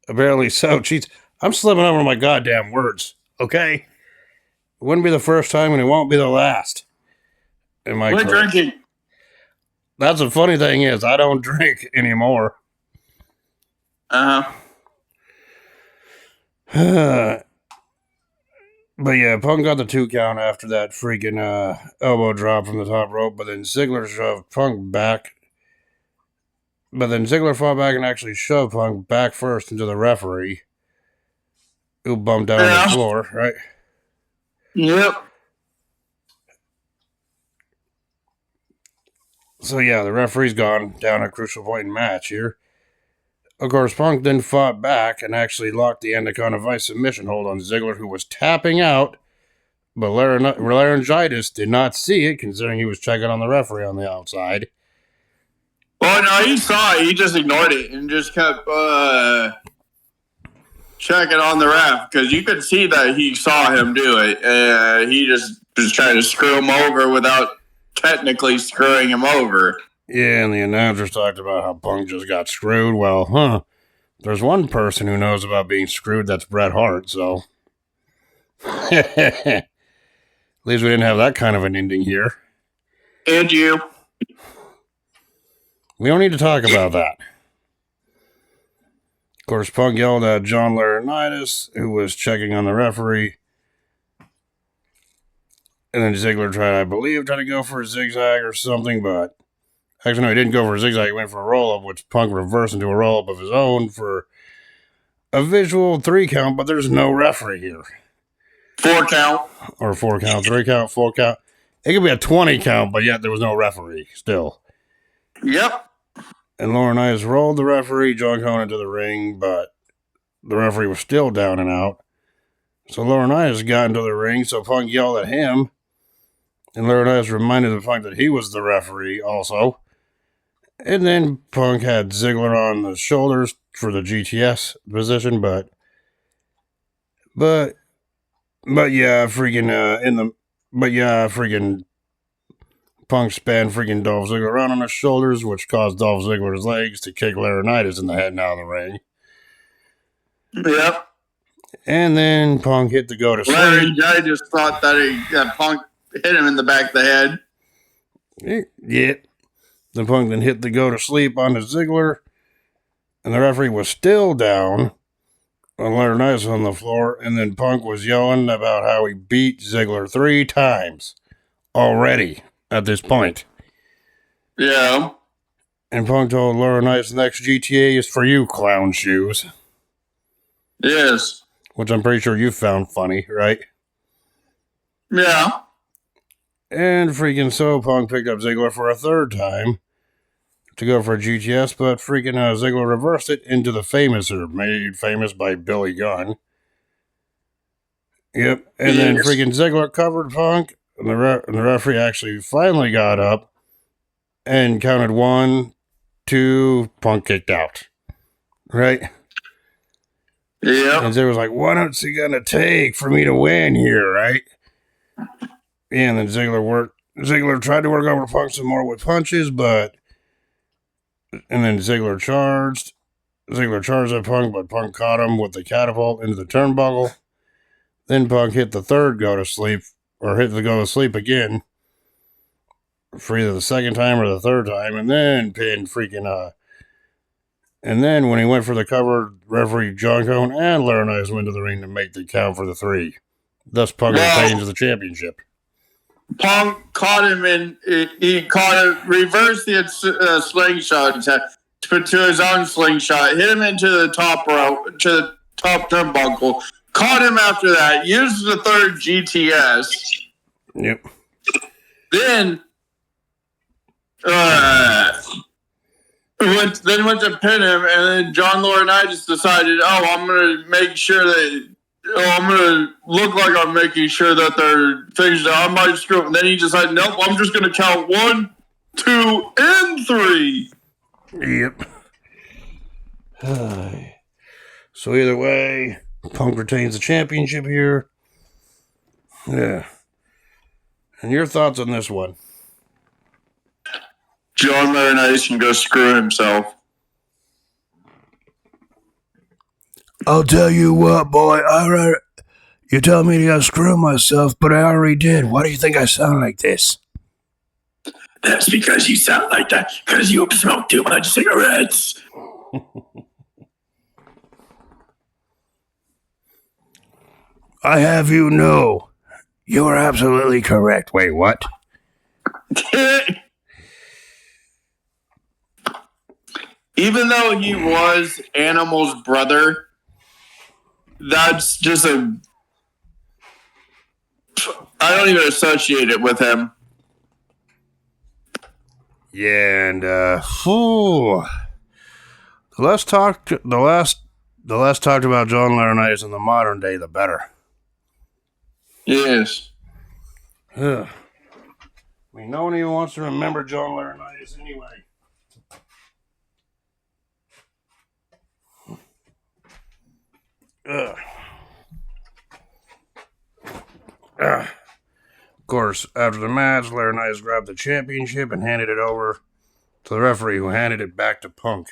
Apparently so. Jeez, I'm slipping over my goddamn words, okay? It wouldn't be the first time and it won't be the last. Am I Quit correct? drinking. That's the funny thing is, I don't drink anymore. But yeah, Punk got the 2 count after that freaking elbow drop from the top rope, but then Ziggler shoved Punk back. But then Ziggler fought back and actually shoved Punk back first into the referee, who bumped down on the floor, right? Yep. So yeah, the referee's gone down a crucial point in the match here. Of course, Punk then fought back and actually locked the Anaconda Vice submission hold on Ziggler, who was tapping out, but Laryngitis did not see it, considering he was checking on the referee on the outside. Well, no, he saw it. He just ignored it and just kept checking on the ref because you could see that he saw him do it. He just was trying to screw him over without technically screwing him over. Yeah, and the announcers talked about how Punk just got screwed. Well, there's one person who knows about being screwed, that's Bret Hart, so. At least we didn't have that kind of an ending here. And you. We don't need to talk about that. Of course, Punk yelled at John Laurinaitis, who was checking on the referee. And then Ziggler tried to go for a zigzag or something, but actually, no, he didn't go for a zigzag. He went for a roll-up, which Punk reversed into a roll-up of his own for a visual 3 count, but there's no referee here. 4 count. Or 4 count, 3 count, 4 count. It could be a 20 count, but yet there was no referee still. Yep. And Laurinaitis rolled the referee, John Cone, into the ring, but the referee was still down and out. So Laurinaitis got into the ring, so Punk yelled at him. And Laurinaitis reminded the Punk that he was the referee also. And then Punk had Ziggler on the shoulders for the GTS position, but yeah, freaking Punk span freaking Dolph Ziggler around on his shoulders, which caused Dolph Ziggler's legs to kick Laurinaitis in the head now in the ring. Yep. And then Punk hit the go to sleep. I just thought that Punk hit him in the back of the head. Yeah. Then Punk then hit the go to sleep onto Ziggler. And the referee was still down on Laurinaitis on the floor. And then Punk was yelling about how he beat Ziggler 3 times already at this point. Yeah. And Punk told Laurinaitis the next GTA is for you, clown shoes. Yes. Which I'm pretty sure you found funny, right? Yeah. And freaking so Punk picked up Ziggler for a 3rd time to go for a GTS, but freaking Ziggler reversed it into the Famouser, made famous by Billy Gunn. Yep. And then freaking Ziggler covered Punk, and the referee actually finally got up and counted 1, 2, Punk kicked out. Right? Yeah. And Ziggler was like, what else he gonna take for me to win here, right? Yeah, and then Ziggler tried to work over Punk some more with punches, and then Ziggler charged at Punk, but Punk caught him with the catapult into the turnbuckle. Then Punk hit the 3rd go to sleep, or hit the go to sleep again, for either the 2nd time or the 3rd time, and then pinned freaking, and then when he went for the cover, referee John Cone and Laurinaitis went to the ring to make the count for the 3. Thus Punk retains the championship. Punk caught him reversed the slingshot to his own slingshot, hit him into the top rope, to the top turnbuckle, caught him after that, used the 3rd GTS. Yep. Then went to pin him, and then John Laurinaitis decided, I'm going to make sure that I'm going to look like I'm making sure that there are things that I might screw up. And then he decided, nope, I'm just going to count 1, 2, and 3. Yep. So either way, Punk retains the championship here. Yeah. And your thoughts on this one? John Laurinaitis can go screw himself. I'll tell you what, boy. You tell me to go screw myself, but I already did. Why do you think I sound like this? That's because you sound like that, because you smoke too much cigarettes. I have you know, you are absolutely correct. Wait, what? Even though he was Animal's brother, that's just I don't even associate it with him. Yeah, and the less talked about John Laurinaitis in the modern day, the better. Yes. I mean, no one even wants to remember John Laurinaitis anyway. Of course, after the match, Laurinaitis grabbed the championship and handed it over to the referee, who handed it back to Punk.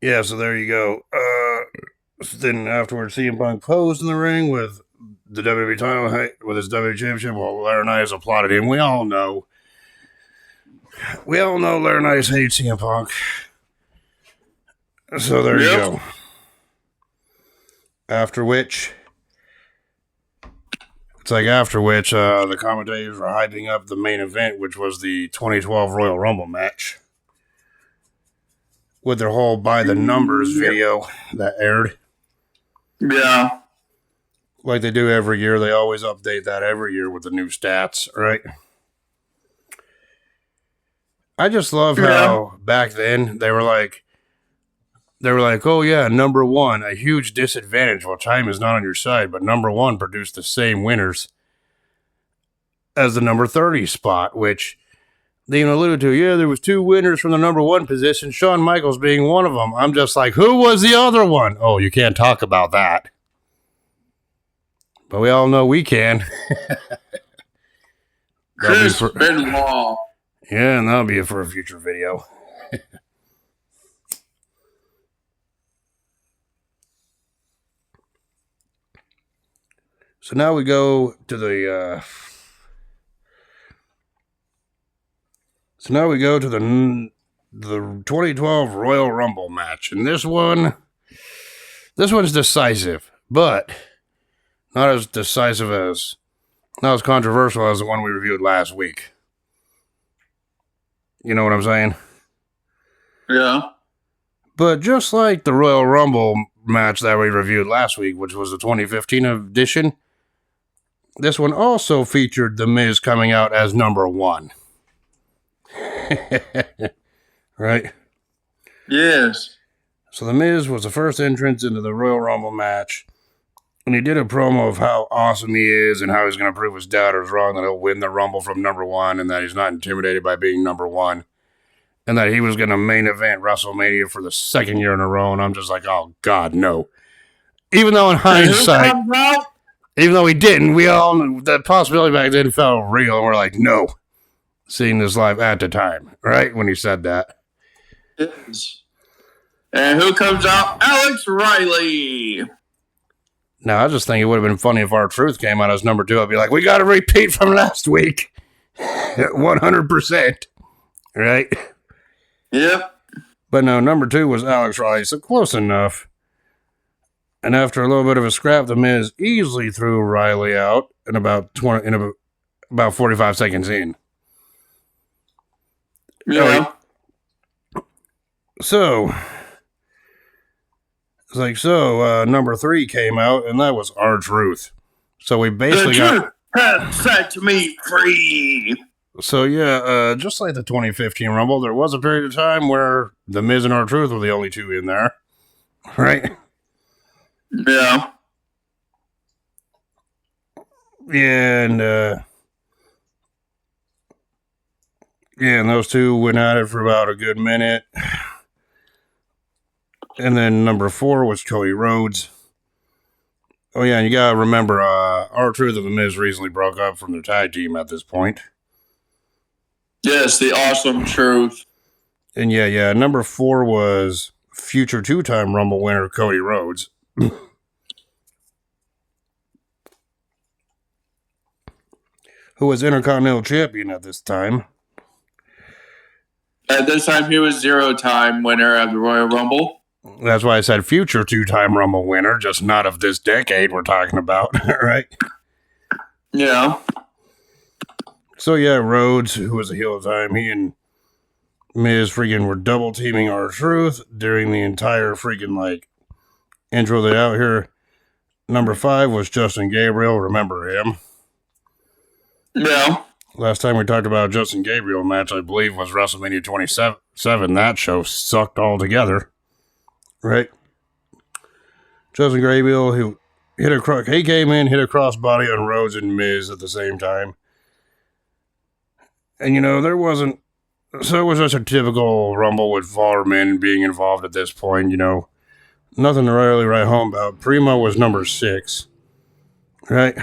Yeah, so there you go. So then afterwards, CM Punk posed in the ring with the WWE title, with his WWE Championship, while Laurinaitis applauded him. We all know Laurinaitis hates CM Punk. So there you go. After which, the commentators were hyping up the main event, which was the 2012 Royal Rumble match, with their whole by the numbers video that aired. Yeah. Like they do every year. They always update that every year with the new stats, right? I just love how back then they were like, oh yeah, number one, a huge disadvantage. Well, time is not on your side, but number one produced the same winners as the number 30 spot, which they even alluded to. Yeah, there was 2 winners from the number 1 position, Shawn Michaels being one of them. I'm just like, who was the other one? Oh, you can't talk about that. But we all know we can. Chris Benoit. Yeah, and that'll be for a future video. So now we go to the 2012 Royal Rumble match, and this one's decisive, but not as controversial as the one we reviewed last week. You know what I'm saying? Yeah. But just like the Royal Rumble match that we reviewed last week, which was the 2015 edition, this one also featured The Miz coming out as number 1. Right? Yes. So The Miz was the first entrance into the Royal Rumble match, and he did a promo of how awesome he is and how he's going to prove his doubters wrong, that he'll win the Rumble from number 1 and that he's not intimidated by being number 1, and that he was going to main event WrestleMania for the 2nd year in a row. And I'm just like, oh God, no. Even though in hindsight, even though he didn't, we all knew that possibility back then felt real, and we're like, no. Seeing this live at the time, right? When he said that. Yes. And who comes out? Alex Riley. Now, I just think it would have been funny if R-Truth came out as number 2. I'd be like, we got to repeat from last week. 100%. Right? Yep. But no, number 2 was Alex Riley, so close enough. And after a little bit of a scrap, The Miz easily threw Riley out in about 45 seconds in. Yeah. So, it's like, number 3 came out, and that was R-Truth. So we basically got set me free. So yeah, just like the 2015 Rumble, there was a period of time where The Miz and R-Truth were the only 2 in there, right? Yeah. And and those 2 went at it for about a good minute. And then number 4 was Cody Rhodes. Oh yeah, and you gotta remember, R-Truth and The Miz recently broke up from their tag team at this point. Yes, the awesome truth. And yeah, number 4 was future 2-time Rumble winner Cody Rhodes. Who was Intercontinental Champion at this time. At this time, he was 0-time winner of the Royal Rumble. That's why I said future 2-time Rumble winner, just not of this decade we're talking about, right? Yeah. So yeah, Rhodes, who was a heel at the time, he and Miz freaking were double teaming R-Truth during the entire freaking intro they out here. Number 5 was Justin Gabriel, remember him? Yeah. Last time we talked about a Justin Gabriel match, I believe, was WrestleMania 27. That show sucked altogether. Right? Justin Gabriel, who he came in, hit a crossbody on Rhodes and Miz at the same time. And, it was just a typical Rumble with 4 men being involved at this point, Nothing to really write home about. Primo was number 6. Right?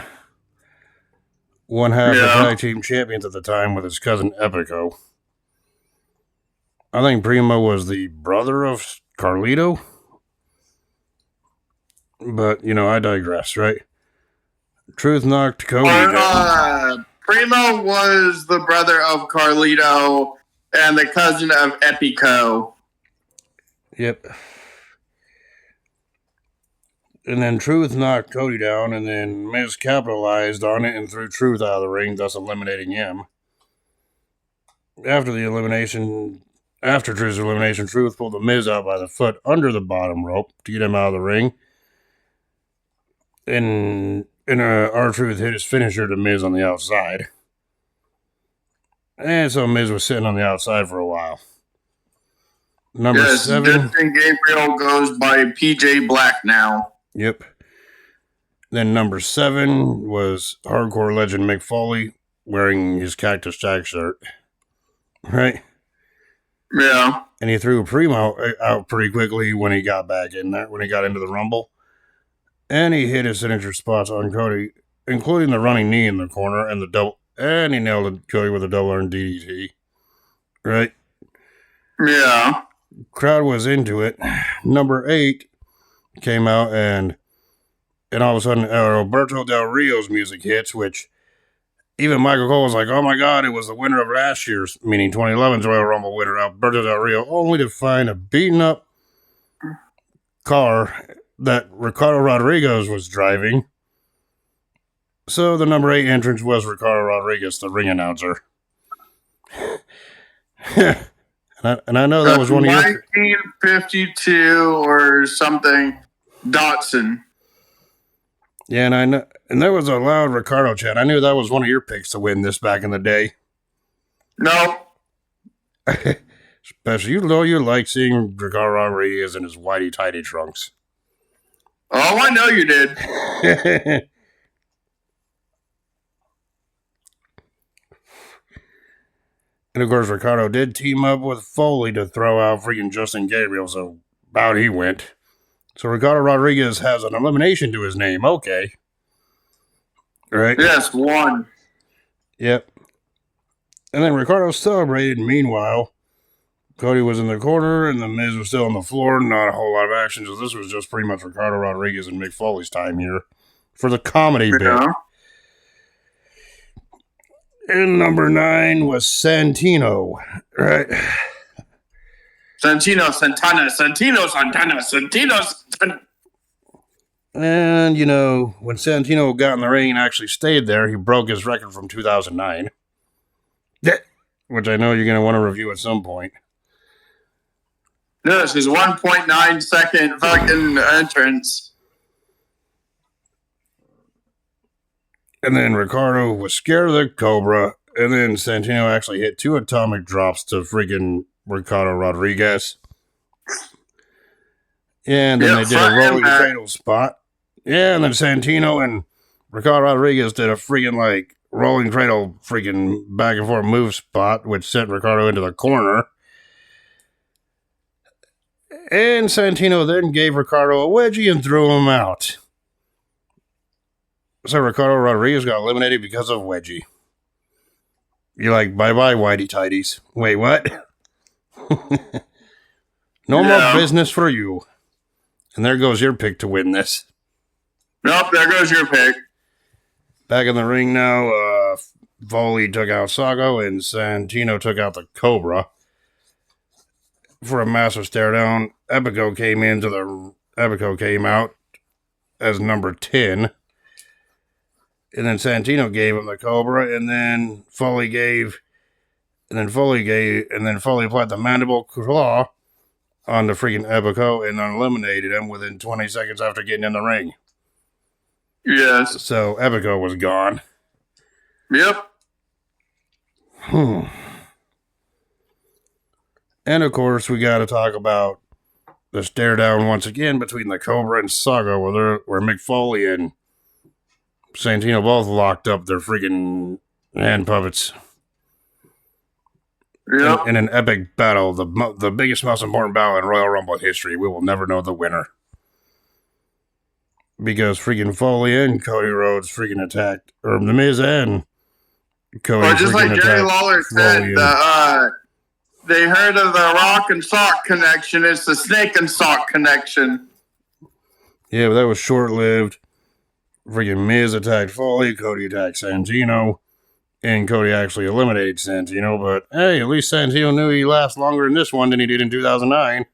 One half the tag team champions at the time with his cousin Epico. I think Primo was the brother of Carlito. But, I digress, right? Truth knocked Cody down. Primo was the brother of Carlito and the cousin of Epico. Yep. And then Truth knocked Cody down, and then Miz capitalized on it and threw Truth out of the ring, thus eliminating him. After Truth's elimination, Truth pulled the Miz out by the foot under the bottom rope to get him out of the ring. And R-Truth hit his finisher to Miz on the outside. And so Miz was sitting on the outside for a while. Number 7. Justin Gabriel goes by PJ Black now. Yep. Then number 7 was hardcore legend Mick Foley wearing his Cactus Jack shirt. Right? Yeah. And he threw Primo out pretty quickly when he got back in there, when he got into the Rumble. And he hit his signature spots on Cody, including the running knee in the corner and and he nailed Cody with a double arm DDT. Right? Yeah. Crowd was into it. Number 8 came out and all of a sudden Alberto Del Rio's music hits, which even Michael Cole was like, oh my God, it was the winner of last year's, meaning 2011's Royal Rumble winner, Alberto Del Rio, only to find a beaten up car that Ricardo Rodriguez was driving. So the number 8 entrance was Ricardo Rodriguez, the ring announcer. and I know that was one of your... 1952 or something, Dotson. Yeah, and I know, and there was a loud Ricardo chant. I knew that was one of your picks to win this back in the day. No. Especially, you like seeing Ricardo Rodriguez in his whitey-tighty trunks. Oh, I know you did. And of course, Ricardo did team up with Foley to throw out freaking Justin Gabriel, so out he went. So Ricardo Rodriguez has an elimination to his name. Okay. Right? Yes, 1. Yep. And then Ricardo celebrated. Meanwhile, Cody was in the corner and the Miz was still on the floor. Not a whole lot of action. So this was just pretty much Ricardo Rodriguez and Mick Foley's time here for the comedy bit. And number 9 was Santino. Right? Santino. And, when Santino got in the ring and actually stayed there, he broke his record from 2009. Which I know you're going to want to review at some point. Yes, his 1.9 second fucking entrance. And then Ricardo was scared of the Cobra. And then Santino actually hit 2 atomic drops to freaking Ricardo Rodriguez. And then they did a rolling cradle spot. Yeah, and then Santino and Ricardo Rodriguez did a freaking rolling cradle freaking back and forth move spot, which sent Ricardo into the corner. And Santino then gave Ricardo a wedgie and threw him out. So Ricardo Rodriguez got eliminated because of wedgie. You're like, bye-bye, whitey-tighties. Wait, what? No more business for you. And there goes your pick to win this. Nope, there goes your pick. Back in the ring now, Foley took out Sago and Santino took out the Cobra. For a massive stare down, Epico came out as number 10. And then Santino gave him the Cobra, and then Foley applied the mandible claw on the freaking Epico and eliminated him within 20 seconds after getting in the ring. Yes. So Epico was gone. Yep. And of course, we got to talk about the stare down once again between the Cobra and Saga, where Mick Foley and Santino both locked up their freaking hand puppets. Yep. In an epic battle, the biggest, most important battle in Royal Rumble history. We will never know the winner. Because freaking Foley and Cody Rhodes freaking attacked, or The Miz and Cody just like Jerry Lawler said, they heard of the rock and sock connection. It's the snake and sock connection. Yeah, but that was short-lived. Freaking Miz attacked Foley, Cody attacked Santino, and Cody actually eliminated Santino, but hey, at least Santino knew he'd last longer in this one than he did in 2009.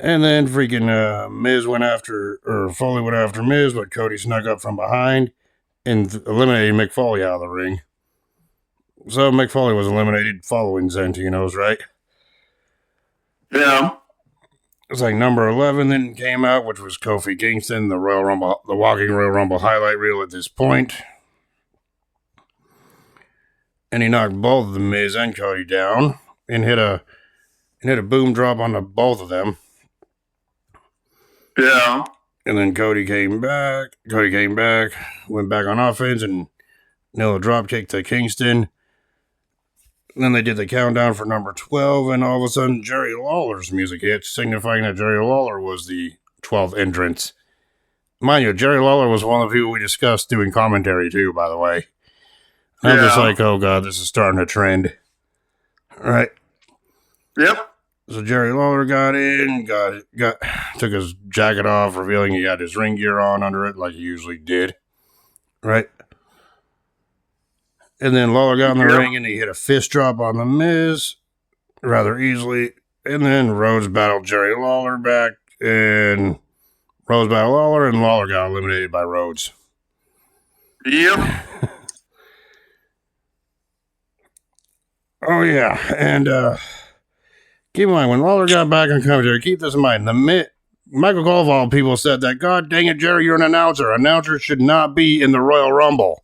And then freaking Foley went after Miz, but Cody snuck up from behind and eliminated Mick Foley out of the ring. So Mick Foley was eliminated following Santino's, right? Yeah. It's like number 11 then came out, which was Kofi Kingston, the walking Royal Rumble highlight reel at this point. And he knocked both the Miz and Cody down and hit a boom drop on both of them. Yeah. And then Cody came back, went back on offense and nailed a drop kick to Kingston. And then they did the countdown for number 12, and all of a sudden Jerry Lawler's music hit, signifying that Jerry Lawler was the 12th entrance. Mind you, Jerry Lawler was one of the people we discussed doing commentary too, by the way. I'm just like, oh god, this is starting a trend. All right. Yep. So Jerry Lawler got in, took his jacket off, revealing he had his ring gear on under it like he usually did. Right? And then Lawler got in the ring and he hit a fist drop on the Miz rather easily. And then Rhodes battled Jerry Lawler back, and Rhodes battled Lawler, and Lawler got eliminated by Rhodes. Yep. Oh yeah, and keep in mind, when Lawler got back on commentary, keep this in mind, Michael Cole of all people said that, God dang it, Jerry, you're an announcer. Announcers should not be in the Royal Rumble.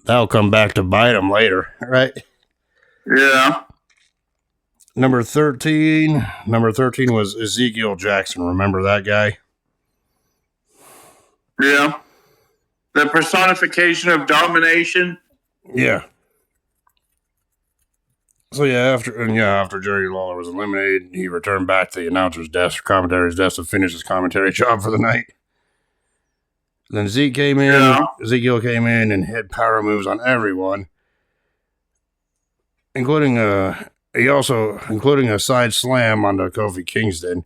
That'll come back to bite him later, right? Yeah. Number 13 was Ezekiel Jackson. Remember that guy? Yeah. The personification of domination. Yeah. So after Jerry Lawler was eliminated, he returned back to the announcer's desk, commentator's desk, to finish his commentary job for the night. Then Ezekiel came in and hit power moves on everyone, including a side slam onto Kofi Kingston.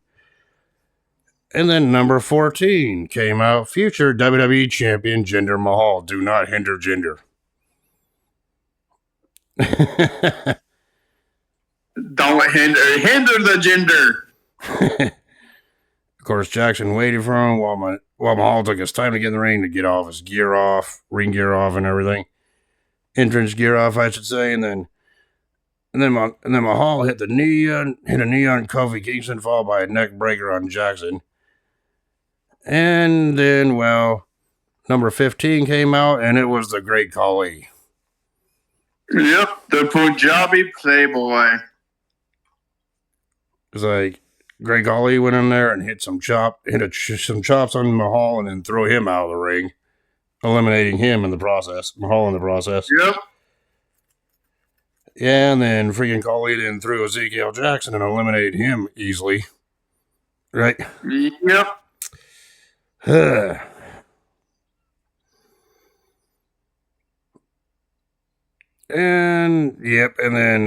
And then number 14 came out, future WWE champion Jinder Mahal. Do not hinder Jinder. Don't hinder the gender. Of course, Jackson waited for him while Mahal took his time to get in the ring to get all of his gear off, ring gear off, and everything. Entrance gear off, I should say, and then Mahal hit a knee on Kofi Kingston, followed by a neck breaker on Jackson. And then, number 15 came out, and it was the Great Khali. Yep, the Punjabi Playboy. It's like Great Khali went in there and hit some chops on Mahal, and then threw him out of the ring, eliminating Mahal in the process. Yep. Yeah, and then freaking Khali then threw Ezekiel Jackson and eliminated him easily. Right? Yep. And then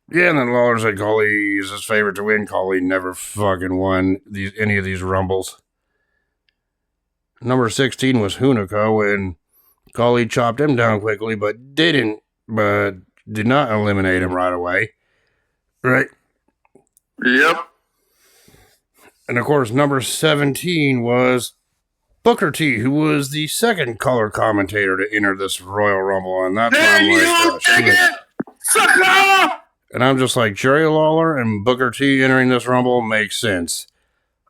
Lawler said Khali is his favorite to win. Khali never fucking won any of these Rumbles. Number 16 was Hunico, and Khali chopped him down quickly, but did not eliminate him right away. Right? Yep. And of course, number 17 was Booker T, who was the second color commentator to enter this Royal Rumble, and that's why I'm like, shit. Sucker! And I'm just like, Jerry Lawler and Booker T entering this Rumble makes sense.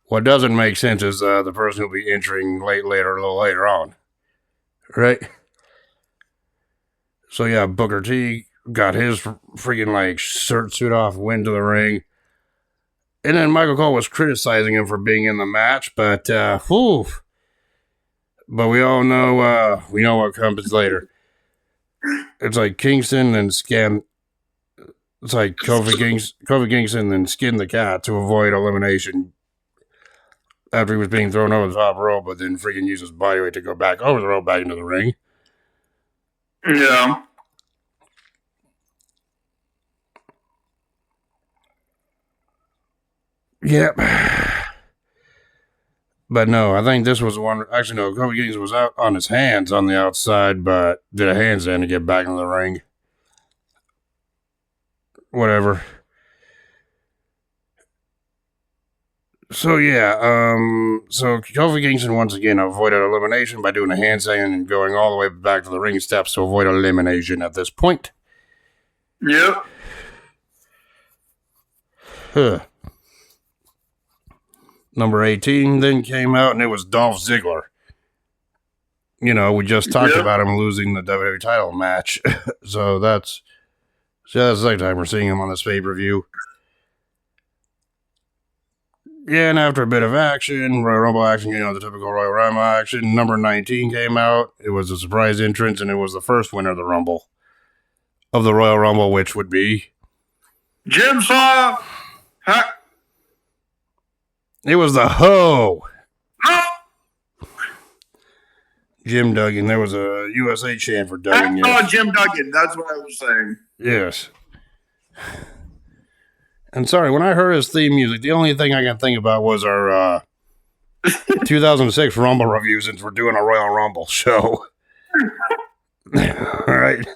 What doesn't make sense is the person who'll be entering a little later on. Right? So yeah, Booker T got his freaking shirt suit off, went to the ring. And then Michael Cole was criticizing him for being in the match, but but we all know what comes later. It's like Kingston and it's like Kofi Kingston and skin the cat to avoid elimination. after he was being thrown over the top rope, but then freaking used his body weight to go back over the rope back into the ring. Yeah. Yep. But no, I think this was the one. Actually, no, Kofi Kingston was out on his hands on the outside, but did a handstand to get back into the ring. Whatever. So yeah, so Kofi Kingston once again avoided elimination by doing a handstand and going all the way back to the ring steps to avoid elimination at this point. Yep. Huh. Number 18 then came out, and it was Dolph Ziggler. You know, we just talked about him losing the WWE title match. So that's the second time we're seeing him on this pay-per-view. Yeah, and after a bit of action, Royal Rumble action, the typical Royal Rumble action, number 19 came out. It was a surprise entrance, and it was the first winner of the Rumble. Of the Royal Rumble, which would be... Jigsaw! It was the Ho! Jim Duggan. There was a USA chant for Duggan. Yes. Jim Duggan. That's what I was saying. Yes. And sorry, when I heard his theme music, the only thing I can think about was our 2006 Rumble review, since we're doing a Royal Rumble show. All right.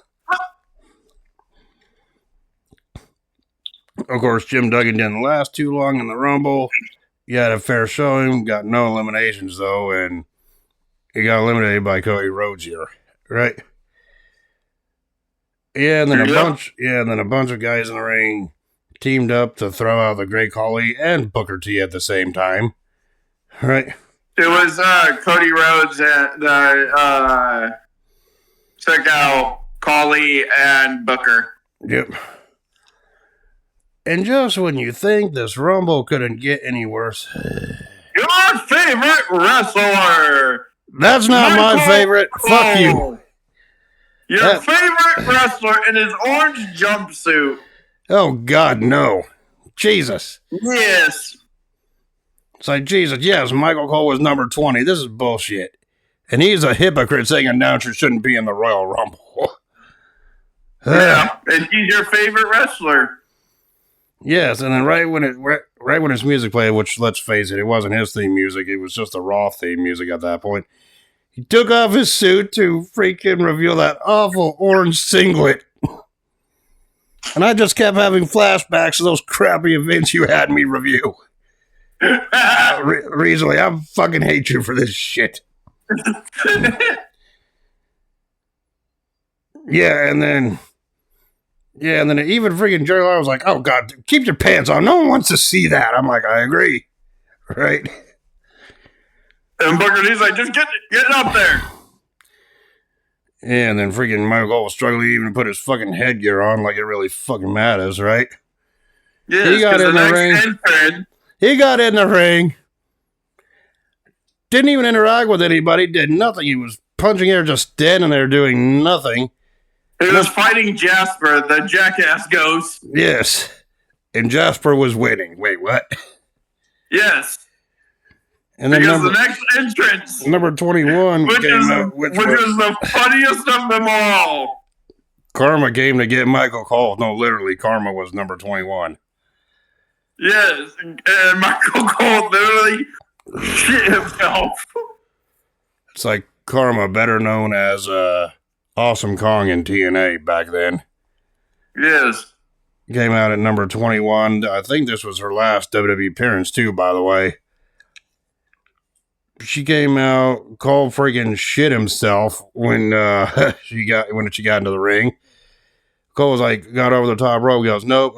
Of course, Jim Duggan didn't last too long in the Rumble. He had a fair showing, got no eliminations though, and he got eliminated by Cody Rhodes here, right? Yeah, and then a bunch of guys in the ring teamed up to throw out the Great Khali and Booker T at the same time, right? It was Cody Rhodes that took out Khali and Booker. Yep. And just when you think this Rumble couldn't get any worse, your favorite wrestler. That's not my favorite. Cole. Fuck you. Your favorite wrestler in his orange jumpsuit. Oh, God, no. Jesus. Yes. It's like, Jesus, yes, Michael Cole was number 20. This is bullshit. And he's a hypocrite saying announcers shouldn't be in the Royal Rumble. Yeah, and he's your favorite wrestler. Yes, and then right when his music played, which, let's face it, it wasn't his theme music, it was just the Raw theme music at that point, he took off his suit to freaking reveal that awful orange singlet. And I just kept having flashbacks to those crappy events you had me review. Recently, I fucking hate you for this shit. Yeah, and then even freaking Jerry Lawler was like, oh, God, keep your pants on. No one wants to see that. I'm like, I agree. Right? And Booker T's like, just get up there. Yeah, and then freaking Michael Cole was struggling even to put his fucking headgear on like it really fucking matters, right? Yeah, he got in the ring. He got in the ring. Didn't even interact with anybody. Did nothing. He was punching air, just standing there doing nothing. He was fighting Jasper, the jackass ghost. Yes. And Jasper was winning. Wait, what? Yes. And then because the next entrance, number 21, which is the funniest of them all. Karma came to get Michael Cole. No, literally, Karma was number 21. Yes, and Michael Cole literally shit himself. It's like Karma, better known as Awesome Kong in TNA back then. Yes. Came out at number 21. I think this was her last WWE appearance, too, by the way. She came out, Cole freaking shit himself when she got into the ring. Cole was like, got over the top rope, goes, nope,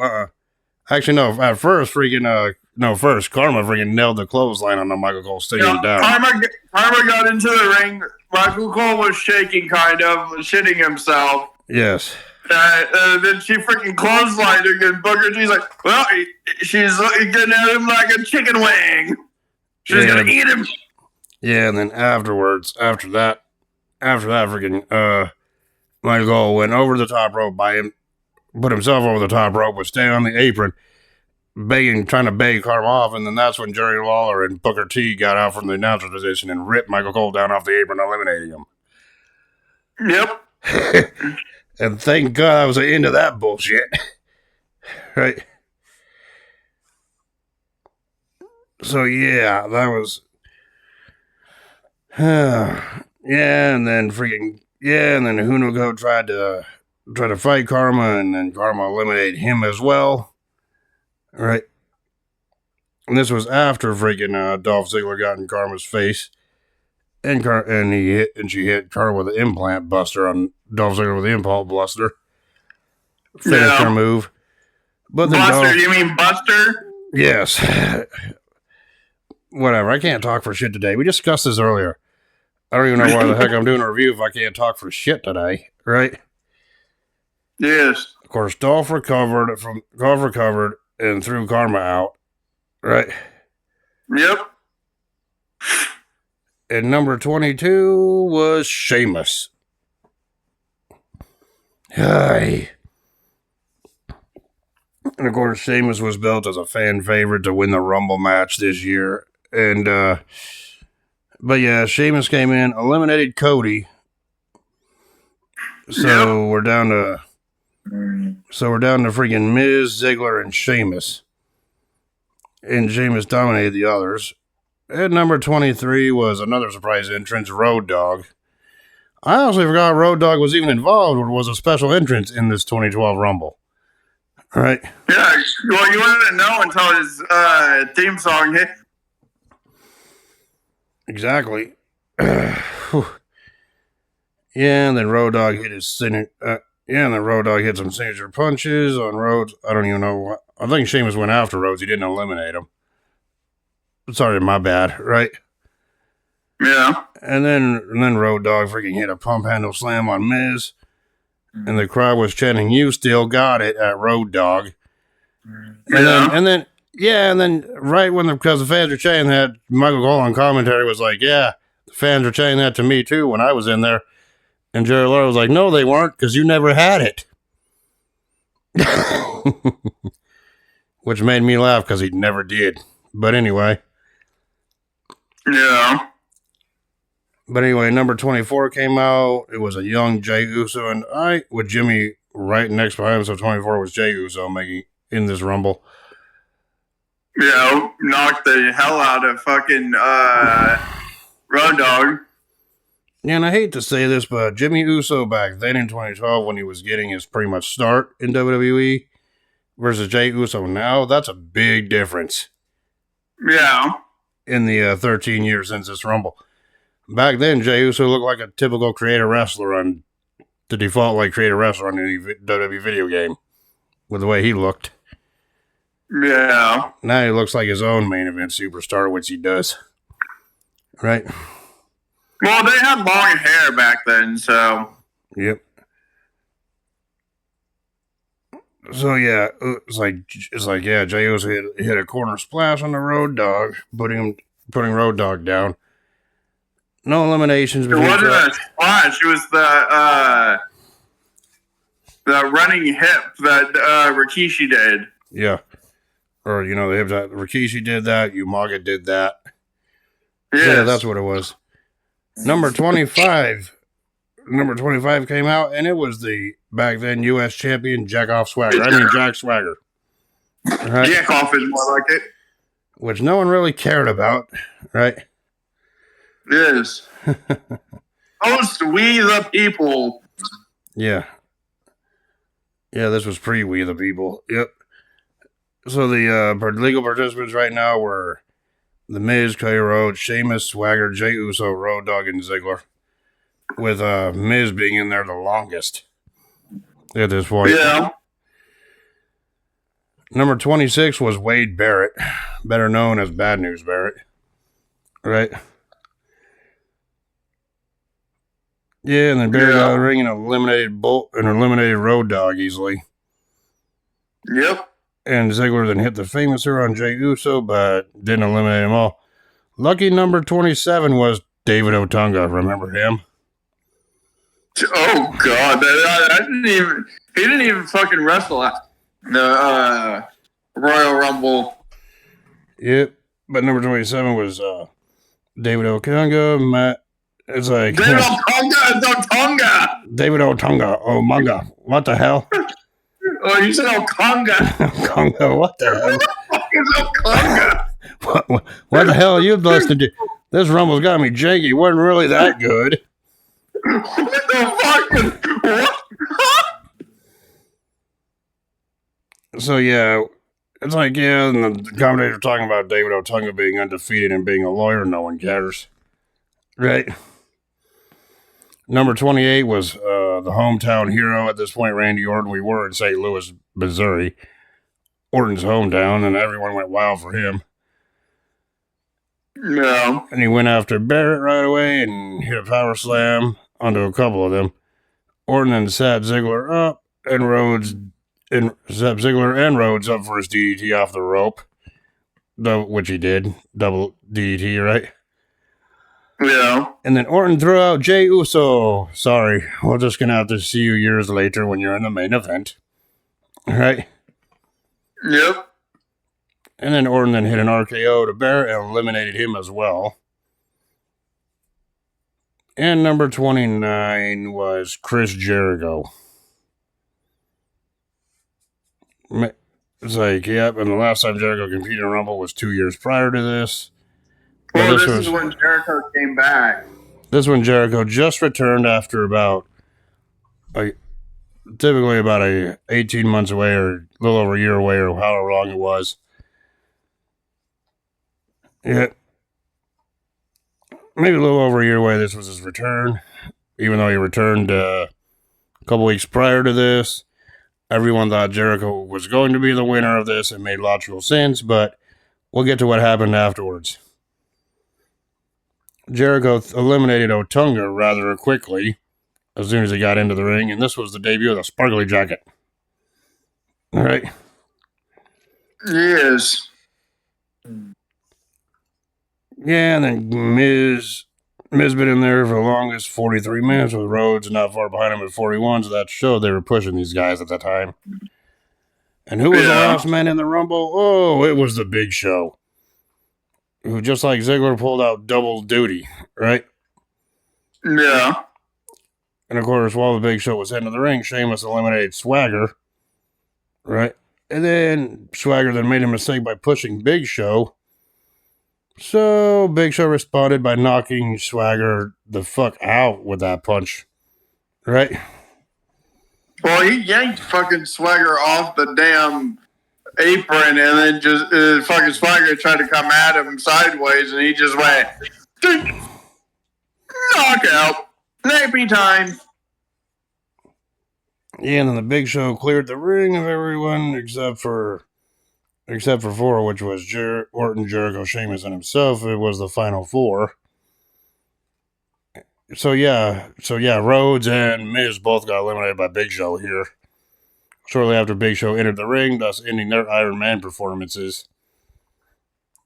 Actually, no, at first, Karma freaking nailed the clothesline on the Michael Cole staying down. Karma got into the ring. Michael Cole was shaking, kind of, shitting himself. Yes. Then she freaking clotheslined him, and Booker T's like, well, she's getting at him like a chicken wing. She's going to eat him. Yeah, and then after that, freaking, Michael Cole went over the top rope by him, put himself over the top rope, was staying on the apron, trying to beg Karma off, and then that's when Jerry Lawler and Booker T got out from the announcer position and ripped Michael Cole down off the apron, eliminating him. Yep. And thank God I was into that bullshit. Right? So yeah, that was... and then Hunuko tried to fight Karma, and then Karma eliminated him as well. Right? And this was after freaking Dolph Ziggler got in Karma's face. And she hit Karma with an implant buster on Dolph Ziggler with the implant buster. Finished her move. But then Buster, you mean Buster? Yes. Whatever. I can't talk for shit today. We discussed this earlier. I don't even know why the heck I'm doing a review if I can't talk for shit today. Right? Yes. Of course, Dolph recovered and threw Karma out. Right? Yep. And number 22 was Sheamus. Hi. And of course, Sheamus was built as a fan favorite to win the Rumble match this year. And, but yeah, Sheamus came in, eliminated Cody. So we're down to freaking Miz, Ziggler, and Sheamus. And Sheamus dominated the others. At number 23 was another surprise entrance, Road Dogg. I honestly forgot Road Dogg was even involved or was a special entrance in this 2012 Rumble. Right? Yeah, well, you wouldn't know until his theme song hit. Exactly. Yeah, and then Road Dogg hit some signature punches on Rhodes. I don't even know what. I think Sheamus went after Rhodes. He didn't eliminate him. Sorry, my bad, right? Yeah. And then Road Dogg freaking hit a pump handle slam on Miz. And the crowd was chanting, "You still got it," at Road Dogg. And then right when because the fans were chanting that, Michael Cole on commentary was like, "Yeah, the fans were chanting that to me too when I was in there." And Jerry Lawler was like, "No, they weren't, because you never had it." Which made me laugh because he never did. But anyway. Yeah. But anyway, number 24 came out. It was a young Jey Uso and I, with Jimmy right next behind him. So 24 was Jey Uso making in this Rumble. Yeah, knocked the hell out of fucking Road Dogg. Yeah, and I hate to say this, but Jimmy Uso back then in 2012 when he was getting his pretty much start in WWE versus Jey Uso now, that's a big difference. Yeah. In the 13 years since this Rumble. Back then, Jey Uso looked like a typical creator wrestler on the default like creator wrestler on any WWE video game with the way he looked. Yeah. Now he looks like his own main event superstar, which he does. Right? Well, they had long hair back then, so. Yep. So yeah, it's like yeah, Jey Uso hit a corner splash on the Road Dogg, putting Road Dogg down. No eliminations. It wasn't a splash. It was the running hip that Rikishi did. Yeah. Or, the hip that Rikishi did that. Umaga did that. Yes. Yeah, that's what it was. Number 25 came out, and it was the back then U.S. champion Jack Swagger. Right? Jack off is more like it. Which no one really cared about, right? Yes. Host We the People. Yeah. Yeah, this was pre-We the People. Yep. So the legal participants right now were The Miz, Cody Rhodes, Sheamus, Swagger, Jey Uso, Road Dogg, and Ziggler. With Miz being in there the longest at this point. Yeah. Number 26 was Wade Barrett, better known as Bad News Barrett. Right? Yeah, and then Barrett got the ring and eliminated Road Dogg easily. Yep. And Ziggler then hit the famous her on Jey Uso, but didn't eliminate them all. Lucky number 27 was David Otunga. Remember him? Oh God, he didn't even fucking wrestle. Royal Rumble. Yep. But number 27 was David Otunga. Matt. It's like David Otunga. David Otunga. Oh, manga. What the hell? Oh, you said Otunga. Otunga. What the hell? What is Otunga? What the hell are you listening to? This Rumble's got me janky. Wasn't really that good. What the fuck? What? So, yeah. It's like, yeah, and the commentator talking about David Otunga being undefeated and being a lawyer. No one cares. Right? Number 28 was the hometown hero at this point, Randy Orton. We were in St. Louis, Missouri. Orton's hometown, and everyone went wild for him. Yeah. And he went after Barrett right away and hit a power slam onto a couple of them. Orton then sat Ziggler up, and Rhodes and sat Ziggler and Rhodes up for his DDT off the rope, which he did, double DDT, right? Yeah. And then Orton threw out Jey Uso. Sorry, we're just gonna have to see you years later when you're in the main event, all right? Yep. And then Orton then hit an RKO to Barrett and eliminated him as well. And number 29 was Chris Jericho. It's like, yep, and the last time Jericho competed in Rumble was 2 years prior to this. Well, this is when Jericho came back. This one, Jericho just returned after typically about 18 months away or a little over a year away or however long it was. Yeah. Maybe a little over a year away, this was his return. Even though he returned a couple weeks prior to this. Everyone thought Jericho was going to be the winner of this. It made logical sense, but we'll get to what happened afterwards. Jericho eliminated Otunga rather quickly as soon as he got into the ring, and this was the debut of the Sparkly Jacket. All right. Yes. Yeah, and then Miz been in there for the longest, 43 minutes, with Rhodes not far behind him at 41, so that showed they were pushing these guys at that time. And who was the last man in the Rumble? Oh, it was the Big Show, who, just like Ziggler, pulled out double duty, right? Yeah. And of course, while the Big Show was heading to the ring, Sheamus eliminated Swagger, right? And then Swagger then made a mistake by pushing Big Show. So Big Show responded by knocking Swagger the fuck out with that punch, right? Well, he yanked fucking Swagger off the damn apron, and then just fucking Swagger tried to come at him sideways, and he just went ding, knockout. Nappy time. Yeah, and then the Big Show cleared the ring of everyone except for four, which was Orton, Jericho, Sheamus, and himself. It was the final four. So yeah, Rhodes and Miz both got eliminated by Big Show here. Shortly after Big Show entered the ring, thus ending their Iron Man performances.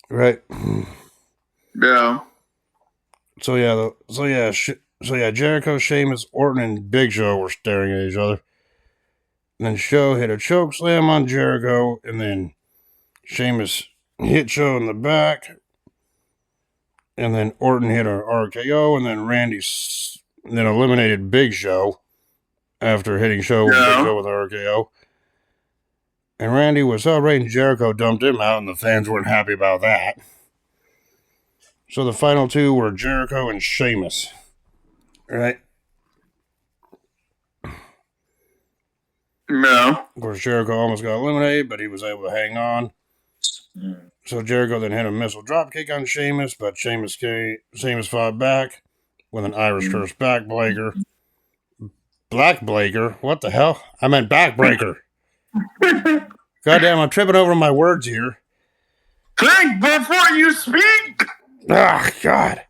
Right? Yeah. So Jericho, Sheamus, Orton, and Big Show were staring at each other. And then Show hit a choke slam on Jericho, and then Sheamus hit Show in the back, and then Orton hit an RKO, and then Randy then eliminated Big Show after hitting Show with Big Show with an RKO. And Randy was celebrating. Jericho dumped him out, and the fans weren't happy about that. So the final two were Jericho and Sheamus. Right? No. Of course, Jericho almost got eliminated, but he was able to hang on. So Jericho then hit a missile dropkick on Sheamus, but Sheamus fought back with an Irish curse backbreaker. Blackbreaker? What the hell? I meant backbreaker. Goddamn, I'm tripping over my words here. Think before you speak. Ah, God.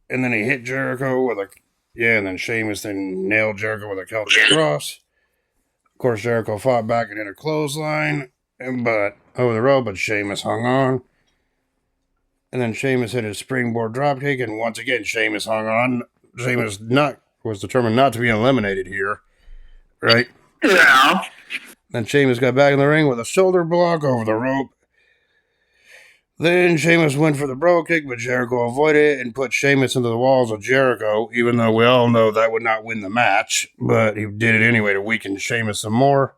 And then he hit Jericho and then Sheamus then nailed Jericho with a Celtic cross. Of course, Jericho fought back and hit a clothesline, but over the rope, but Sheamus hung on. And then Sheamus hit his springboard dropkick, and once again, Sheamus hung on. Sheamus was determined not to be eliminated here, right? Yeah. Then Sheamus got back in the ring with a shoulder block over the rope. Then Sheamus went for the bro kick, but Jericho avoided it and put Sheamus into the walls of Jericho, even though we all know that would not win the match. But he did it anyway to weaken Sheamus some more.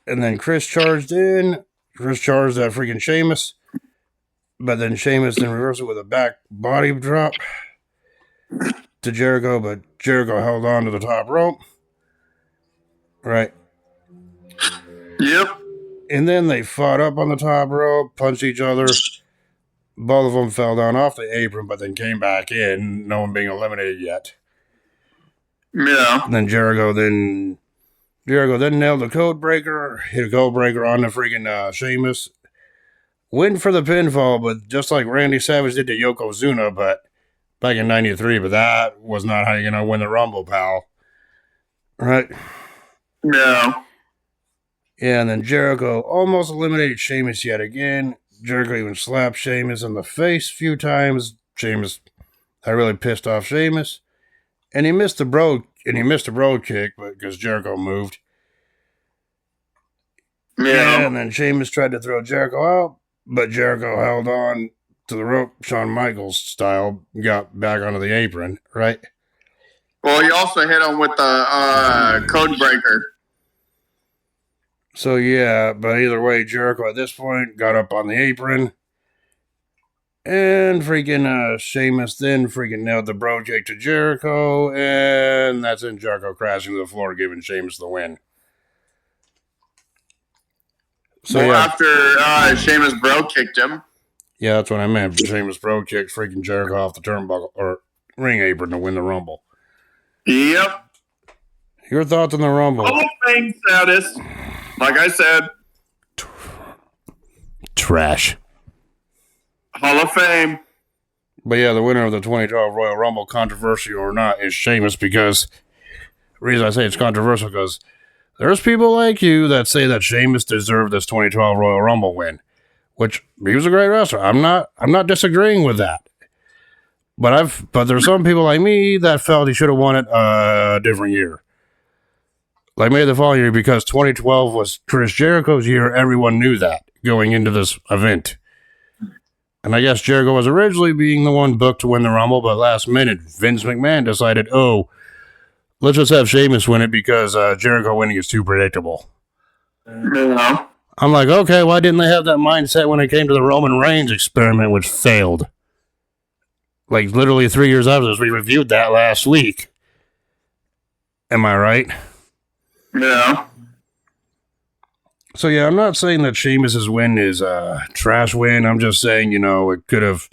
And then Chris charged in. Chris charged that freaking Sheamus. But then Sheamus then reversed it with a back body drop to Jericho, but Jericho held on to the top rope. Right. Yep. And then they fought up on the top rope, punched each other. Both of them fell down off the apron, but then came back in, no one being eliminated yet. Yeah. And then Jericho then nailed the code breaker, hit a code breaker on the freaking Sheamus. Went for the pinfall, but just like Randy Savage did to Yokozuna, but back in '93, but that was not how you're gonna win the Rumble, pal. Right? Yeah. Yeah, and then Jericho almost eliminated Sheamus yet again. Jericho even slapped Sheamus in the face a few times. Sheamus, that really pissed off Sheamus. And he missed the bro kick, but because Jericho moved. Yeah. And then Sheamus tried to throw Jericho out, but Jericho held on to the rope, Shawn Michaels style, got back onto the apron, right? Well, he also hit him with the code breaker. So, yeah, but either way, Jericho at this point got up on the apron. And freaking Sheamus then freaking nailed the bro kick to Jericho. And that's in Jericho crashing to the floor, giving Sheamus the win. So, well, yeah. after Sheamus bro kicked him. Yeah, that's what I meant. Sheamus bro kicked freaking Jericho off the turnbuckle or ring apron to win the Rumble. Yep. Your thoughts on the Rumble? Hall of Fame status. Like I said. Trash. Hall of Fame. But yeah, the winner of the 2012 Royal Rumble, controversial or not, is Sheamus because the reason I say it's controversial because there's people like you that say that Sheamus deserved this 2012 Royal Rumble win, which he was a great wrestler. I'm not disagreeing with that. But there's some people like me that felt he should have won it a different year. Like maybe the following year, because 2012 was Chris Jericho's year. Everyone knew that going into this event. And I guess Jericho was originally being the one booked to win the Rumble, but last minute, Vince McMahon decided, let's just have Sheamus win it because Jericho winning is too predictable. Yeah. I'm like, okay, why didn't they have that mindset when it came to the Roman Reigns experiment, which failed? Like, literally 3 years after this, we reviewed that last week. Am I right? Yeah. So, yeah, I'm not saying that Sheamus' win is a trash win. I'm just saying, it could have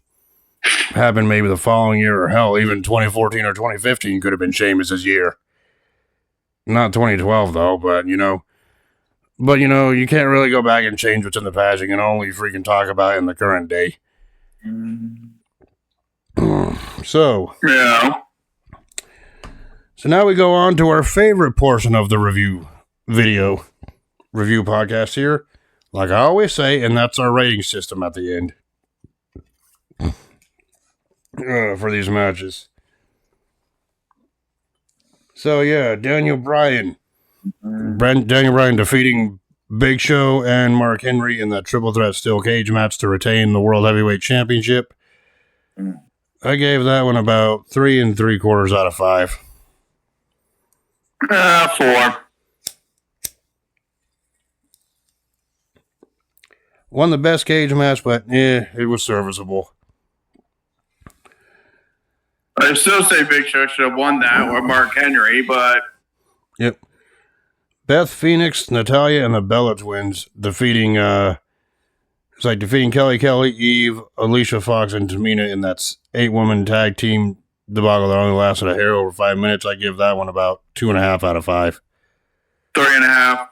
happened maybe the following year, or hell, even 2014 or 2015 could have been Sheamus' year. Not 2012, though, but, you can't really go back and change what's in the past. You can only freaking talk about it in the current day. So now we go on to our favorite portion of the review podcast here. Like I always say, and that's our rating system at the end for these matches. So yeah, Daniel Bryan defeating Big Show and Mark Henry in that triple threat steel cage match to retain the World Heavyweight Championship. I gave that one about 3 3/4 out of 5. 4. Won the best cage match, but it was serviceable. I still say Big Show should have won that with Mark Henry, but... Yep. Beth Phoenix, Natalya, and the Bella Twins defeating Kelly, Eve, Alicia Fox, and Tamina in that 8-woman tag team debacle that only lasted a hair over 5 minutes. I give that one about 2.5 out of 5. 3.5.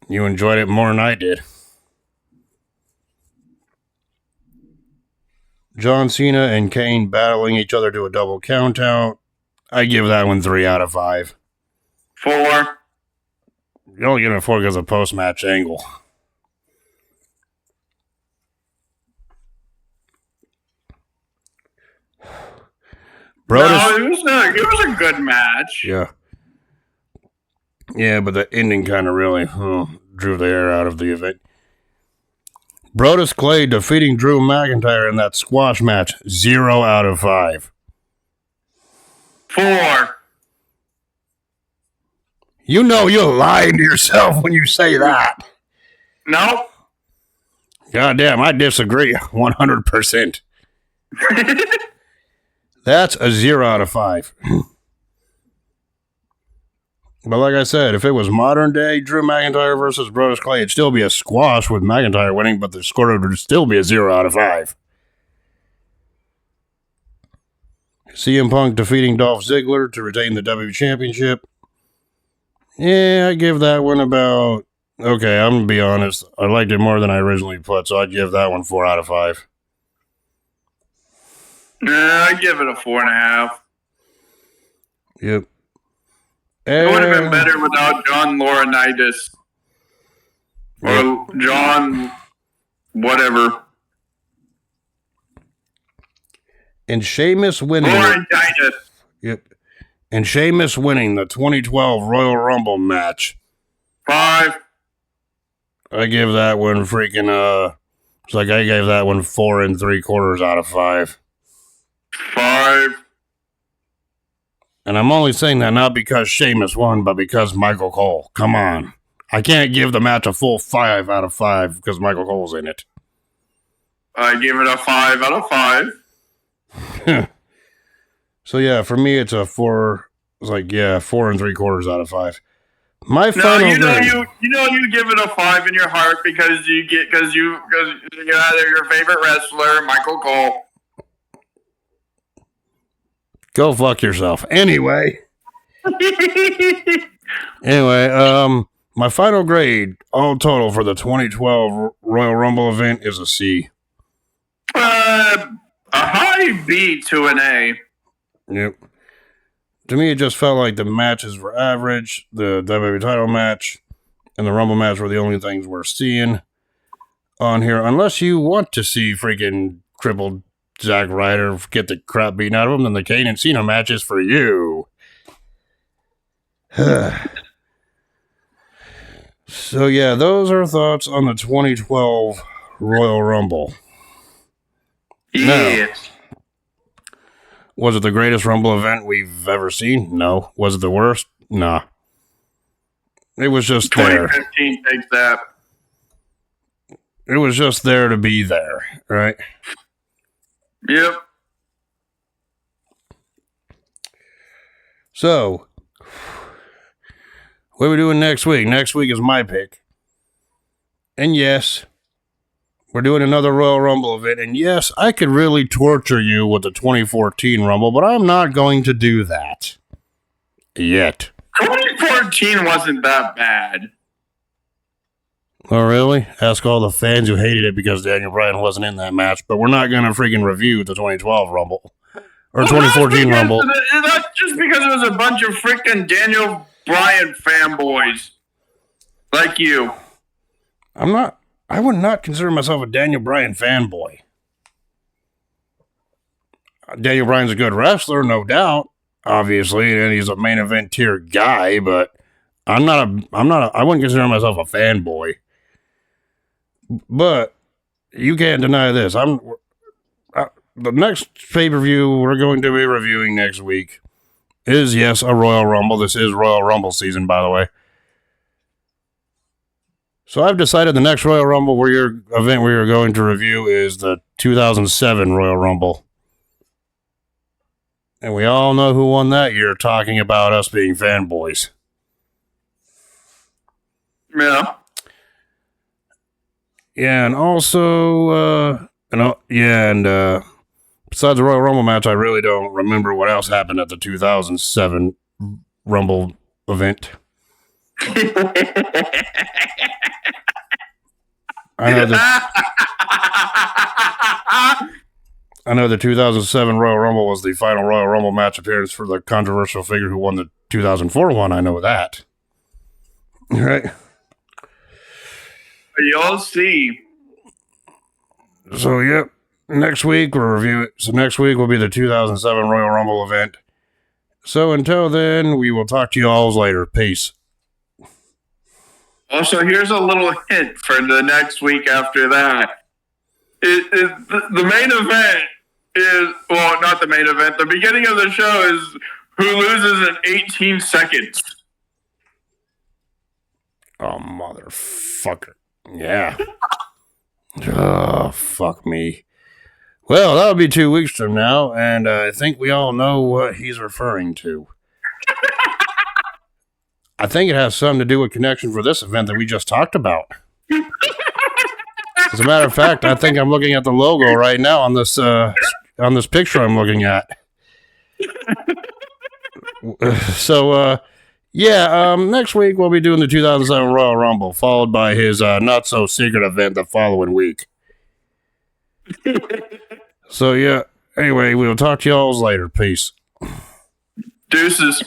You enjoyed it more than I did. John Cena and Kane battling each other to a double countout. I give that one 3 out of 5. 4. You only give it 4 because of post-match angle. No, it was a good match. Yeah. Yeah, but the ending kind of really drew the air out of the event. Brodus Clay defeating Drew McIntyre in that squash match. 0 out of 5. 4. You know you're lying to yourself when you say that. No. Goddamn, I disagree 100%. That's a 0 out of 5. But like I said, if it was modern day Drew McIntyre versus Brodus Clay, it'd still be a squash with McIntyre winning, but the score would still be a 0 out of 5. CM Punk defeating Dolph Ziggler to retain the WWE Championship. Yeah, I give that one about... Okay, I'm going to be honest. I liked it more than I originally put, so I'd give that one 4 out of 5. I give it a 4.5. Yep. It would have been better without John Laurinaitis. Or John whatever. And Sheamus winning. Laurinaitis. Yep. And Sheamus winning the 2012 Royal Rumble match. 5. I give that one freaking, it's like I gave that one 4 3/4 out of 5. 5. And I'm only saying that not because Sheamus won, but because Michael Cole. Come on. I can't give the match a full 5 out of 5 because Michael Cole's in it. I give it a 5 out of 5. So yeah, for me it's a 4. It's like 4 3/4 out of 5. My No, final you grade. you give it a 5 in your heart because you're either your favorite wrestler, Michael Cole. Go fuck yourself. Anyway, my final grade, all total for the 2012 Royal Rumble event is a C. A high B to an A. Yep. To me, it just felt like the matches were average. The WWE title match and the Rumble match were the only things we're seeing on here. Unless you want to see freaking crippled Zack Ryder get the crap beaten out of him, then the Kane and Cena match is for you. So yeah, those are thoughts on the 2012 Royal Rumble. Yes. Was it the greatest Rumble event we've ever seen? No. Was it the worst? Nah. It was just there. 2015 takes that. It was just there to be there, right? Yep. So, what are we doing next week? Next week is my pick. And yes, we're doing another Royal Rumble event. And yes, I could really torture you with the 2014 Rumble, but I'm not going to do that. Yet. 2014 wasn't that bad. Oh, really? Ask all the fans who hated it because Daniel Bryan wasn't in that match, but we're not going to freaking review the 2012 Rumble. Or 2014 Rumble. That's just because it was a bunch of freaking Daniel Bryan fanboys. Like you. I would not consider myself a Daniel Bryan fanboy. Daniel Bryan's a good wrestler, no doubt, obviously, and he's a main event tier guy, but I wouldn't consider myself a fanboy. But you can't deny this. The next pay-per-view we're going to be reviewing next week is, yes, a Royal Rumble. This is Royal Rumble season, by the way. So I've decided the next Royal Rumble event we are going to review is the 2007 Royal Rumble. And we all know who won that year, talking about us being fanboys. Yeah. Yeah, and also, besides the Royal Rumble match, I really don't remember what else happened at the 2007 Rumble event. I know the 2007 Royal Rumble was the final Royal Rumble match appearance for the controversial figure who won the 2004 one. I know that. Right? You'll see. So, yep. Next week we'll review it. So next week will be the 2007 Royal Rumble event. So until then, we will talk to you all later. Peace. Also, here's a little hint for the next week after that. The main event is, well, not the main event. The beginning of the show is who loses in 18 seconds. Oh, motherfucker. Yeah. Oh, fuck me. Well, that'll be 2 weeks from now, and I think we all know what he's referring to. I think it has something to do with connection for this event that we just talked about. As a matter of fact, I think I'm looking at the logo right now on this picture I'm looking at. So, next week we'll be doing the 2007 Royal Rumble, followed by his not-so-secret event the following week. So, yeah, anyway, we'll talk to y'all later. Peace. Deuces.